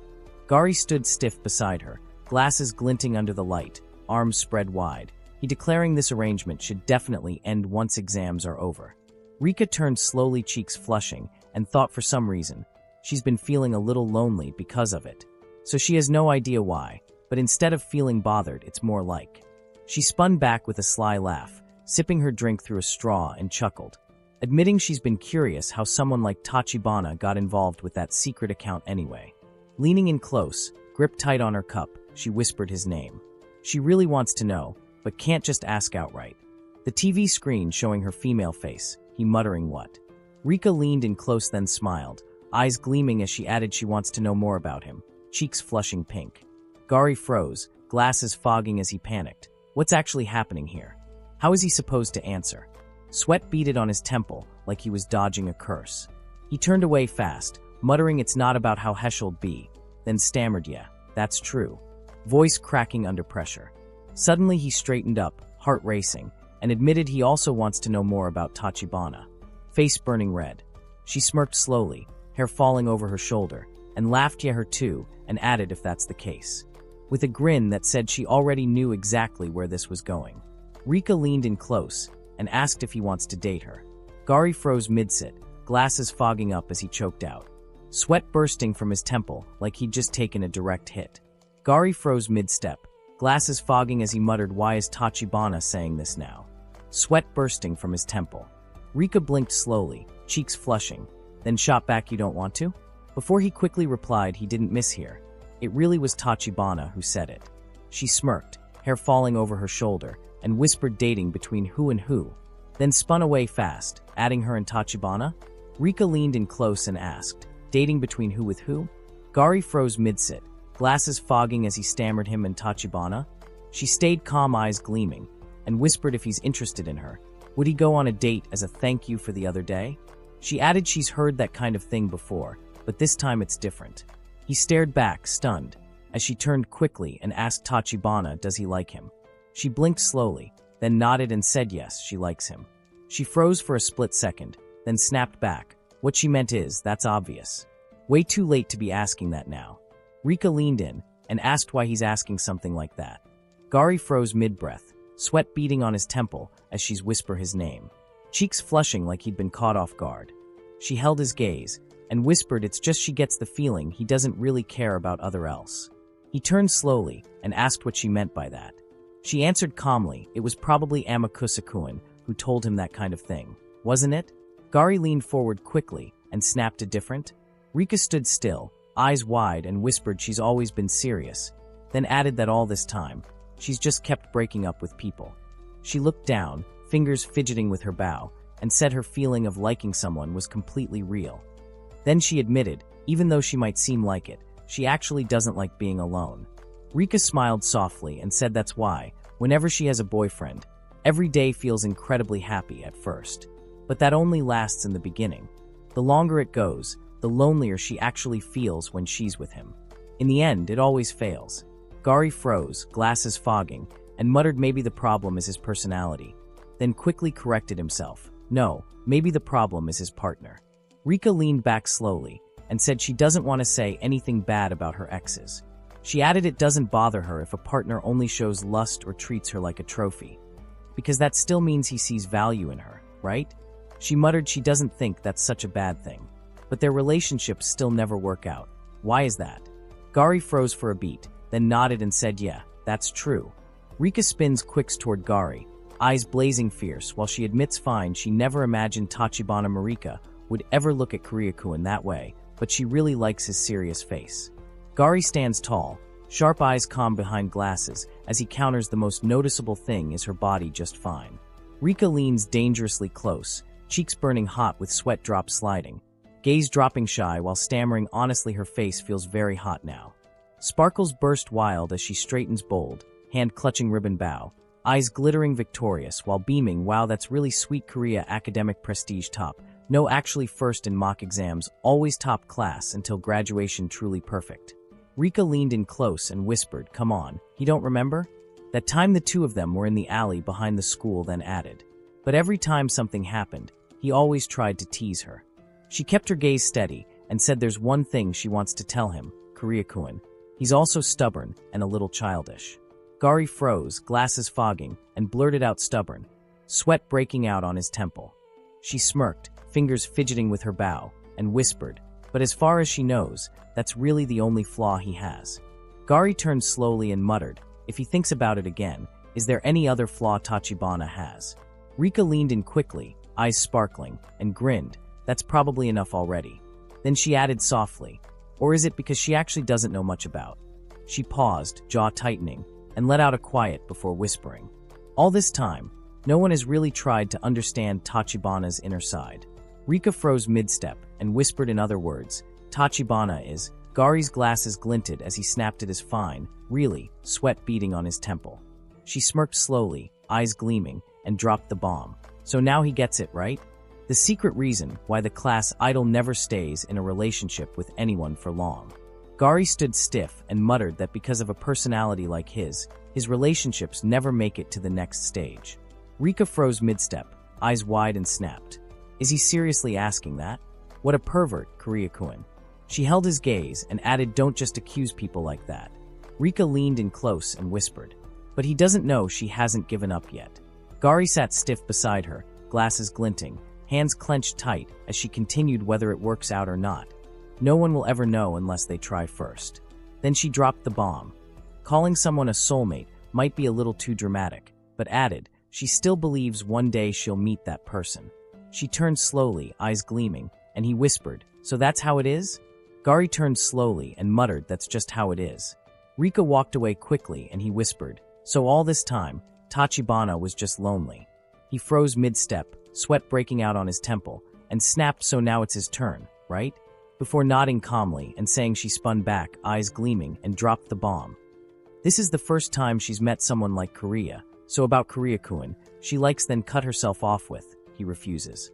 Gari stood stiff beside her, glasses glinting under the light, arms spread wide, he declaring this arrangement should definitely end once exams are over. Rika turned slowly, cheeks flushing, and thought for some reason, she's been feeling a little lonely because of it. So she has no idea why, but instead of feeling bothered, it's more like. She spun back with a sly laugh, sipping her drink through a straw, and chuckled, admitting she's been curious how someone like Tachibana got involved with that secret account anyway. Leaning in close, gripped tight on her cup, she whispered his name. She really wants to know, but can't just ask outright. The TV screen showing her female face, he muttering what? Rika leaned in close, then smiled, eyes gleaming as she added she wants to know more about him, cheeks flushing pink. Gari froze, glasses fogging as he panicked. What's actually happening here? How is he supposed to answer? Sweat beaded on his temple like he was dodging a curse. He turned away fast, muttering it's not about how Heschel'd be, then stammered, "Yeah, that's true," voice cracking under pressure. Suddenly he straightened up, heart racing, and admitted he also wants to know more about Tachibana. Face burning red. She smirked slowly, hair falling over her shoulder, and laughed, "Yeah, her too," and added, "If that's the case." with a grin that said she already knew exactly where this was going. Rika leaned in close and asked if he wants to date her. Gari froze mid-sit, glasses fogging up as he choked out, sweat bursting from his temple like he'd just taken a direct hit. Gari froze mid-step, glasses fogging as he muttered, "Why is Tachibana saying this now?" Sweat bursting from his temple. Rika blinked slowly, cheeks flushing, then shot back, "You don't want to?" Before he quickly replied, he didn't mishear. It really was Tachibana who said it. She smirked, hair falling over her shoulder, and whispered, "Dating between who and who?" Then spun away fast, adding her and Tachibana. Rika leaned in close and asked, "Dating between who with who?" Gari froze mid-sit, glasses fogging as he stammered, "Him and Tachibana." She stayed calm, eyes gleaming, and whispered if he's interested in her, would he go on a date as a thank you for the other day? She added she's heard that kind of thing before, but this time it's different. He stared back, stunned, as she turned quickly and asked Tachibana, does he like him? She blinked slowly, then nodded and said yes, she likes him. She froze for a split second, then snapped back. What she meant is, that's obvious. Way too late to be asking that now. Rika leaned in and asked why he's asking something like that. Gari froze mid-breath, sweat beading on his temple as she's whisper his name, cheeks flushing like he'd been caught off guard. She held his gaze and whispered, it's just she gets the feeling he doesn't really care about other else. He turned slowly and asked what she meant by that. She answered calmly, it was probably Amakusa-kun who told him that kind of thing, wasn't it? Gari leaned forward quickly and snapped a different. Rika stood still, eyes wide, and whispered she's always been serious, then added that all this time, she's just kept breaking up with people. She looked down, fingers fidgeting with her bow, and said her feeling of liking someone was completely real. Then she admitted, even though she might seem like it, she actually doesn't like being alone. Rika smiled softly and said that's why, whenever she has a boyfriend, every day feels incredibly happy at first. But that only lasts in the beginning. The longer it goes, the lonelier she actually feels when she's with him. In the end, it always fails. Gari froze, glasses fogging, and muttered maybe the problem is his personality, then quickly corrected himself. No, maybe the problem is his partner. Rika leaned back slowly and said she doesn't want to say anything bad about her exes. She added it doesn't bother her if a partner only shows lust or treats her like a trophy, because that still means he sees value in her, right? She muttered she doesn't think that's such a bad thing, but their relationships still never work out. Why is that? Gari froze for a beat, then nodded and said, yeah, that's true. Rika spins quicks toward Gari, eyes blazing fierce, while she admits fine she never imagined Tachibana Marika would ever look at Kuryaku that way, but she really likes his serious face. Gari stands tall, sharp eyes calm behind glasses, as he counters the most noticeable thing is her body just fine. Rika leans dangerously close, cheeks burning hot with sweat drops sliding, gaze dropping shy while stammering honestly her face feels very hot now. Sparkles burst wild as she straightens bold, hand clutching ribbon bow, eyes glittering victorious while beaming, wow that's really sweet Korea academic prestige top, no actually first in mock exams, always top class until graduation truly perfect. Rika leaned in close and whispered, come on, he don't remember? That time the two of them were in the alley behind the school, then added. But every time something happened, he always tried to tease her. She kept her gaze steady and said there's one thing she wants to tell him, Kuryaku. He's also stubborn and a little childish. Gari froze, glasses fogging, and blurted out stubborn, sweat breaking out on his temple. She smirked, fingers fidgeting with her bow, and whispered, but as far as she knows, that's really the only flaw he has. Gari turned slowly and muttered, if he thinks about it again, is there any other flaw Tachibana has? Rika leaned in quickly, eyes sparkling, and grinned, that's probably enough already. Then she added softly, or is it because she actually doesn't know much about? She paused, jaw tightening, and let out a quiet before whispering. All this time, no one has really tried to understand Tachibana's inner side. Rika froze mid-step and whispered in other words, Tachibana is. Gari's glasses glinted as he snapped at his fine, really, sweat beading on his temple. She smirked slowly, eyes gleaming, and dropped the bomb. So now he gets it, right? The secret reason why the class idol never stays in a relationship with anyone for long. Gari stood stiff and muttered that because of a personality like his relationships never make it to the next stage. Rika froze mid-step, eyes wide, and snapped. Is he seriously asking that? What a pervert, Kuryaku. She held his gaze and added, don't just accuse people like that. Rika leaned in close and whispered. But he doesn't know she hasn't given up yet. Gari sat stiff beside her, glasses glinting, hands clenched tight as she continued whether it works out or not. No one will ever know unless they try first. Then she dropped the bomb. Calling someone a soulmate might be a little too dramatic, but added, she still believes one day she'll meet that person. She turned slowly, eyes gleaming, and he whispered, "So that's how it is?" Gari turned slowly and muttered, "That's just how it is." Rika walked away quickly and he whispered, "So all this time, Tachibana was just lonely." He froze mid-step, sweat breaking out on his temple, and snapped, "So now it's his turn, right?" Before nodding calmly and saying she spun back, eyes gleaming, and dropped the bomb. This is the first time she's met someone like Korea, so about Korea-kun, she likes then cut herself off with, he refuses.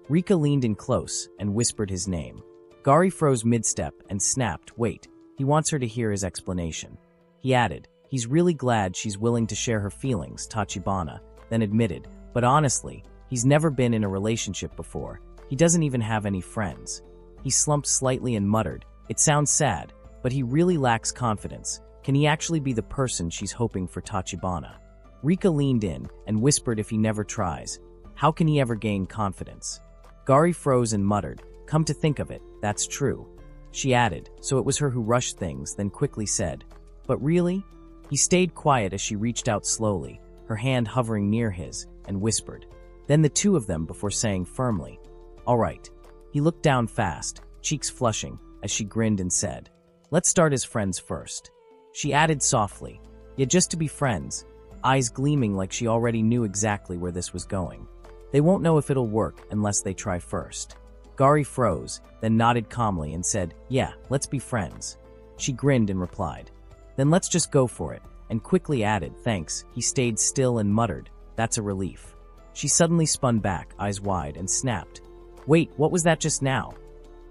Rika leaned in close and whispered his name. Gari froze mid-step and snapped, "Wait, he wants her to hear his explanation." He added, he's really glad she's willing to share her feelings, Tachibana, then admitted, but honestly, he's never been in a relationship before. He doesn't even have any friends. He slumped slightly and muttered, "It sounds sad, but he really lacks confidence. Can he actually be the person she's hoping for, Tachibana?" Rika leaned in and whispered, "If he never tries, how can he ever gain confidence?" Gari froze and muttered, "Come to think of it, that's true." She added, "So it was her who rushed things," then quickly said, "But really?" He stayed quiet as she reached out slowly, her hand hovering near his, and whispered. Then the two of them before saying firmly, "All right." He looked down fast, cheeks flushing, as she grinned and said, "Let's start as friends first." She added softly, "Yeah, just to be friends," eyes gleaming like she already knew exactly where this was going. "They won't know if it'll work unless they try first." Gari froze, then nodded calmly and said, "Yeah, let's be friends." She grinned and replied, "Then let's just go for it," and quickly added, "Thanks." He stayed still and muttered, "That's a relief." She suddenly spun back, eyes wide, and snapped, "Wait, what was that just now?"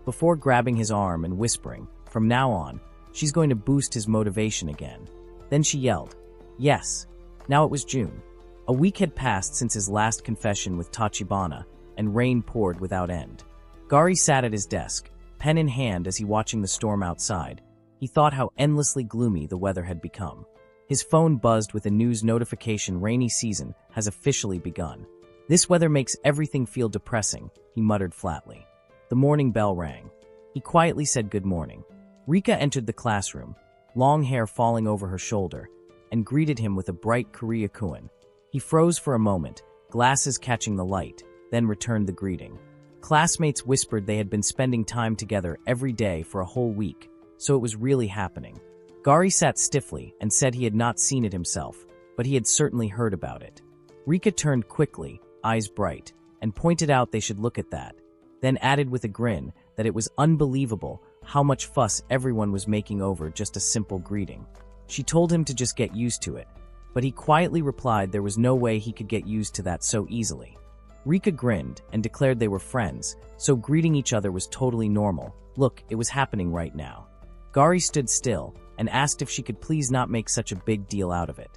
Before grabbing his arm and whispering, "From now on, she's going to boost his motivation again." Then she yelled, "Yes." Now it was June. A week had passed since his last confession with Tachibana, and rain poured without end. Gari sat at his desk, pen in hand as he watching the storm outside. He thought how endlessly gloomy the weather had become. His phone buzzed with a news notification: rainy season has officially begun. "This weather makes everything feel depressing," he muttered flatly. The morning bell rang. He quietly said good morning. Rika entered the classroom, long hair falling over her shoulder, and greeted him with a bright Korea-kun. He froze for a moment, glasses catching the light, then returned the greeting. Classmates whispered they had been spending time together every day for a whole week, so it was really happening. Gari sat stiffly and said he had not seen it himself, but he had certainly heard about it. Rika turned quickly, eyes bright, and pointed out they should look at that, then added with a grin that it was unbelievable how much fuss everyone was making over just a simple greeting. She told him to just get used to it, but he quietly replied there was no way he could get used to that so easily. Rika grinned and declared they were friends, so greeting each other was totally normal. Look, it was happening right now. Gari stood still and asked if she could please not make such a big deal out of it.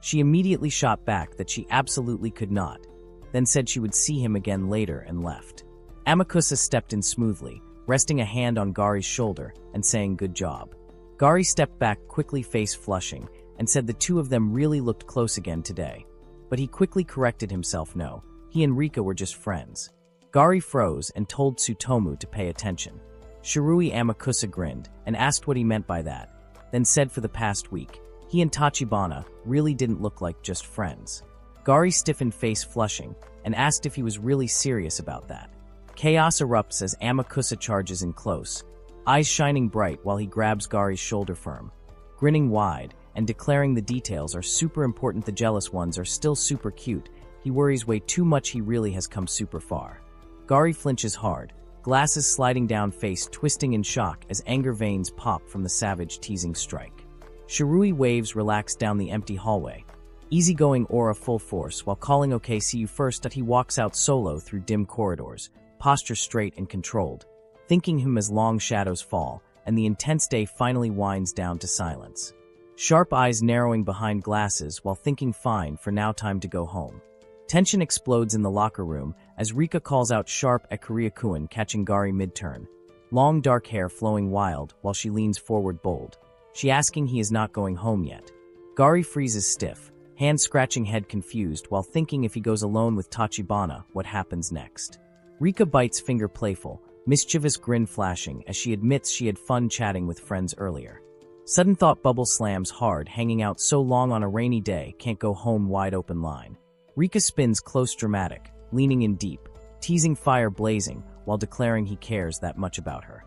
She immediately shot back that she absolutely could not, then said she would see him again later and left. Amakusa stepped in smoothly, resting a hand on Gari's shoulder and saying good job. Gari stepped back quickly, face flushing, and said the two of them really looked close again today. But he quickly corrected himself, no, he and Rika were just friends. Gari froze and told Tsutomu to pay attention. Shirui Amakusa grinned and asked what he meant by that, then said for the past week, he and Tachibana really didn't look like just friends. Gari stiffened, face flushing, and asked if he was really serious about that. Chaos erupts as Amakusa charges in close, eyes shining bright while he grabs Gari's shoulder firm. Grinning wide and declaring the details are super important, the jealous ones are still super cute, he worries way too much, he really has come super far. Gari flinches hard, glasses sliding down, face twisting in shock as anger veins pop from the savage teasing strike. Shirui waves relaxed down the empty hallway, easygoing aura full force while calling okay see you first, that he walks out solo through dim corridors, posture straight and controlled, thinking him as long shadows fall and the intense day finally winds down to silence. Sharp eyes narrowing behind glasses while thinking fine for now, time to go home. Tension explodes in the locker room as Rika calls out sharp at Korea-kun, catching Gari mid-turn. Long dark hair flowing wild while she leans forward bold. she asking he is not going home yet. Gari freezes stiff, hand scratching head confused while thinking if he goes alone with Tachibana, what happens next. Rika bites finger playful, mischievous grin flashing as she admits she had fun chatting with friends earlier. Sudden thought bubble slams hard, hanging out so long on a rainy day, can't go home wide open line. Rika spins close dramatic, leaning in deep, teasing fire blazing while declaring he cares that much about her.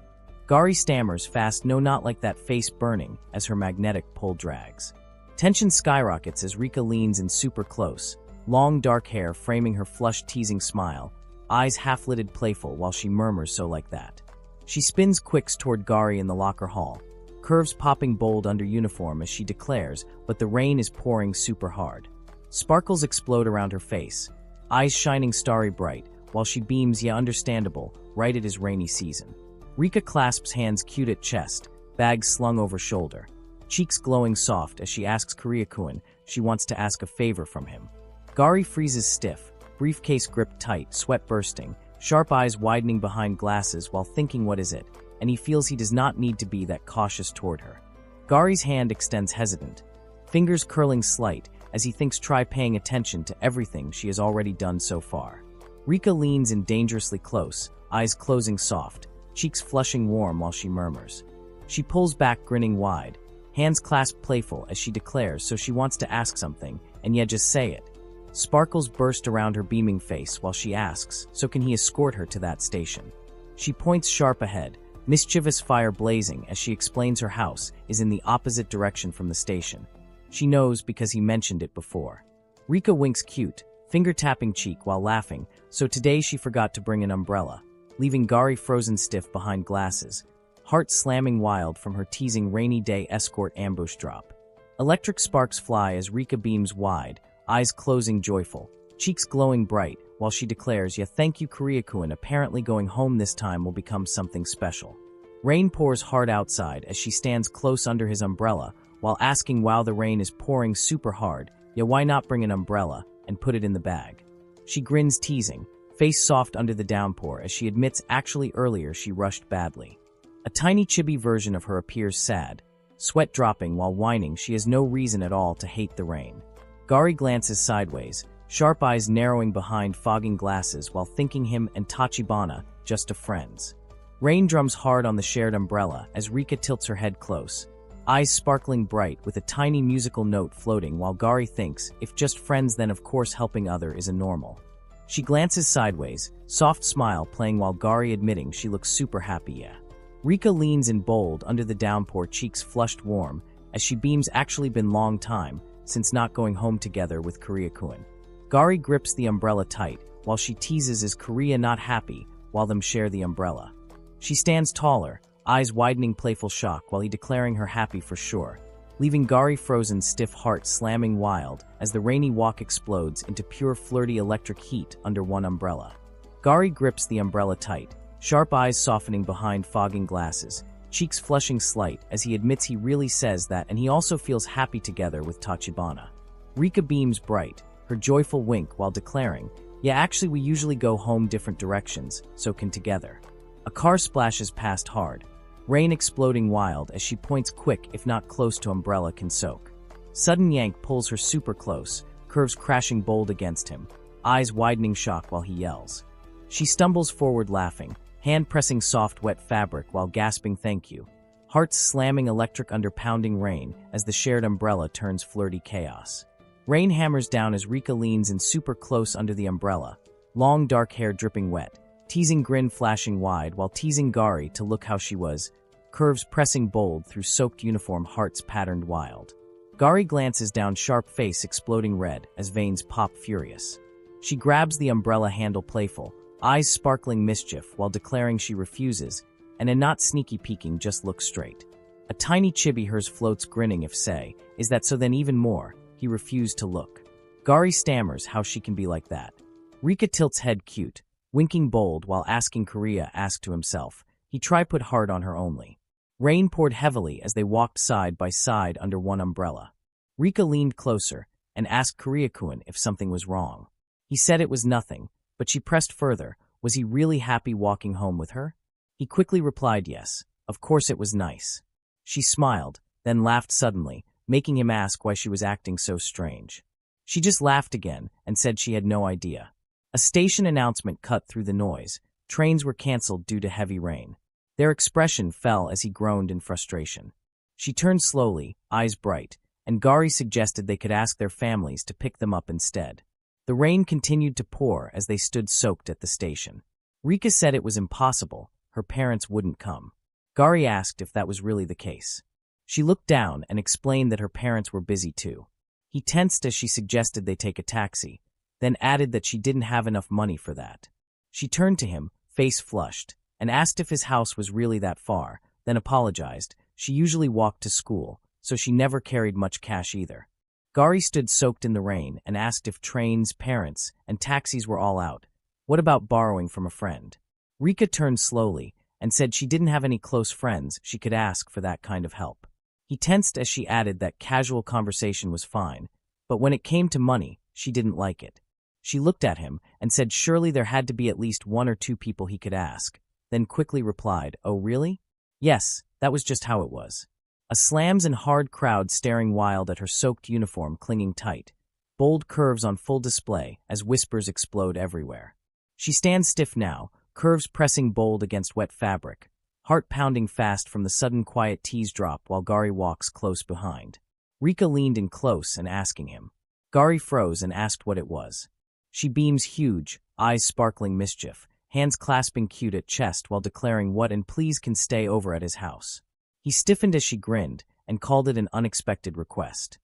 Gari stammers fast no not like that face burning as her magnetic pull drags. Tension skyrockets as Rika leans in super close, long dark hair framing her flushed teasing smile, eyes half-lidded playful while she murmurs so like that. She spins quicks toward Gari in the locker hall, curves popping bold under uniform as she declares, but the rain is pouring super hard. Sparkles explode around her face, eyes shining starry bright, while she beams, yeah understandable, right it is rainy season. Rika clasps hands cute at chest, bags slung over shoulder, cheeks glowing soft as she asks Korea-kun she wants to ask a favor from him. Gari freezes stiff, briefcase gripped tight, sweat bursting, sharp eyes widening behind glasses while thinking what is it, and he feels he does not need to be that cautious toward her. Gari's hand extends hesitant, fingers curling slight as he thinks try paying attention to everything she has already done so far. Rika leans in dangerously close, eyes closing soft, cheeks flushing warm while she murmurs. She pulls back grinning wide, hands clasped playful as she declares so she wants to ask something, and yet just say it. Sparkles burst around her beaming face while she asks, so can he escort her to that station? She points sharp ahead, mischievous fire blazing as she explains her house is in the opposite direction from the station. She knows because he mentioned it before. Rika winks cute, finger-tapping cheek while laughing, so today she forgot to bring an umbrella, leaving Gari frozen stiff behind glasses, heart slamming wild from her teasing rainy day escort ambush drop. Electric sparks fly as Rika beams wide, eyes closing joyful, cheeks glowing bright, while she declares, yeah thank you Korea-kun, apparently going home this time will become something special. Rain pours hard outside as she stands close under his umbrella, while asking while the rain is pouring super hard, yeah why not bring an umbrella, and put it in the bag. She grins teasing, face soft under the downpour as she admits actually earlier she rushed badly. A tiny chibi version of her appears sad, sweat dropping while whining she has no reason at all to hate the rain. Gari glances sideways, sharp eyes narrowing behind fogging glasses while thinking him and Tachibana just a friends. Rain drums hard on the shared umbrella as Rika tilts her head close, eyes sparkling bright with a tiny musical note floating while Gari thinks, if just friends then of course helping other is a normal. She glances sideways, soft smile playing while Gari admitting she looks super happy yeah. Rika leans in bold under the downpour, cheeks flushed warm, as she beams actually been long time since not going home together with Korea-kun. Gari grips the umbrella tight while she teases is Korea not happy while them share the umbrella. She stands taller, eyes widening playful shock while he declaring her happy for sure, leaving Gari frozen stiff heart slamming wild as the rainy walk explodes into pure flirty electric heat under one umbrella. Gari grips the umbrella tight, sharp eyes softening behind fogging glasses, cheeks flushing slight as he admits he really says that and he also feels happy together with Tachibana. Rika beams bright, her joyful wink while declaring, yeah actually we usually go home different directions, so can together. A car splashes past hard, rain exploding wild as she points quick if not close to umbrella can soak. Sudden yank pulls her super close, curves crashing bold against him, eyes widening shock while he yells. She stumbles forward laughing, hand pressing soft wet fabric while gasping thank you, hearts slamming electric under pounding rain as the shared umbrella turns flirty chaos. Rain hammers down as Rika leans in super close under the umbrella, long dark hair dripping wet, teasing grin flashing wide while teasing Gari to look how she was, curves pressing bold through soaked uniform, hearts patterned wild. Gari glances down, sharp face exploding red as veins pop furious. She grabs the umbrella handle playful, eyes sparkling mischief while declaring she refuses, and in not sneaky peeking just looks straight. A tiny chibi hers floats grinning if say, is that so then even more, he refused to look. Gari stammers how she can be like that. Rika tilts head cute, winking bold while asking Korea ask to himself, he try put hard on her only. Rain poured heavily as they walked side by side under one umbrella. Rika leaned closer and asked Korea-kun if something was wrong. He said it was nothing, but she pressed further, was he really happy walking home with her? He quickly replied yes, of course it was nice. She smiled, then laughed suddenly, making him ask why she was acting so strange. She just laughed again and said she had no idea. A station announcement cut through the noise. Trains were canceled due to heavy rain. Their expression fell as he groaned in frustration. She turned slowly, eyes bright, and Gari suggested they could ask their families to pick them up instead. The rain continued to pour as they stood soaked at the station. Rika said it was impossible, her parents wouldn't come. Gari asked if that was really the case. She looked down and explained that her parents were busy too. He tensed as she suggested they take a taxi, then added that she didn't have enough money for that. She turned to him, face flushed, and asked if his house was really that far, then apologized. She usually walked to school, so she never carried much cash either. Gari stood soaked in the rain and asked if trains, parents, and taxis were all out. What about borrowing from a friend? Rika turned slowly and said she didn't have any close friends she could ask for that kind of help. He tensed as she added that casual conversation was fine, but when it came to money, she didn't like it. She looked at him and said surely there had to be at least 1 or 2 people he could ask, then quickly replied, "Oh really?" Yes, that was just how it was. A slams and hard crowd staring wild at her soaked uniform clinging tight, bold curves on full display as whispers explode everywhere. She stands stiff now, curves pressing bold against wet fabric, heart pounding fast from the sudden quiet tease drop while Gari walks close behind. Rika leaned in close and asking him. Gari froze and asked what it was. She beams huge, eyes sparkling mischief, hands clasping cute at chest while declaring what and please can stay over at his house. He stiffened as she grinned and called it an unexpected request.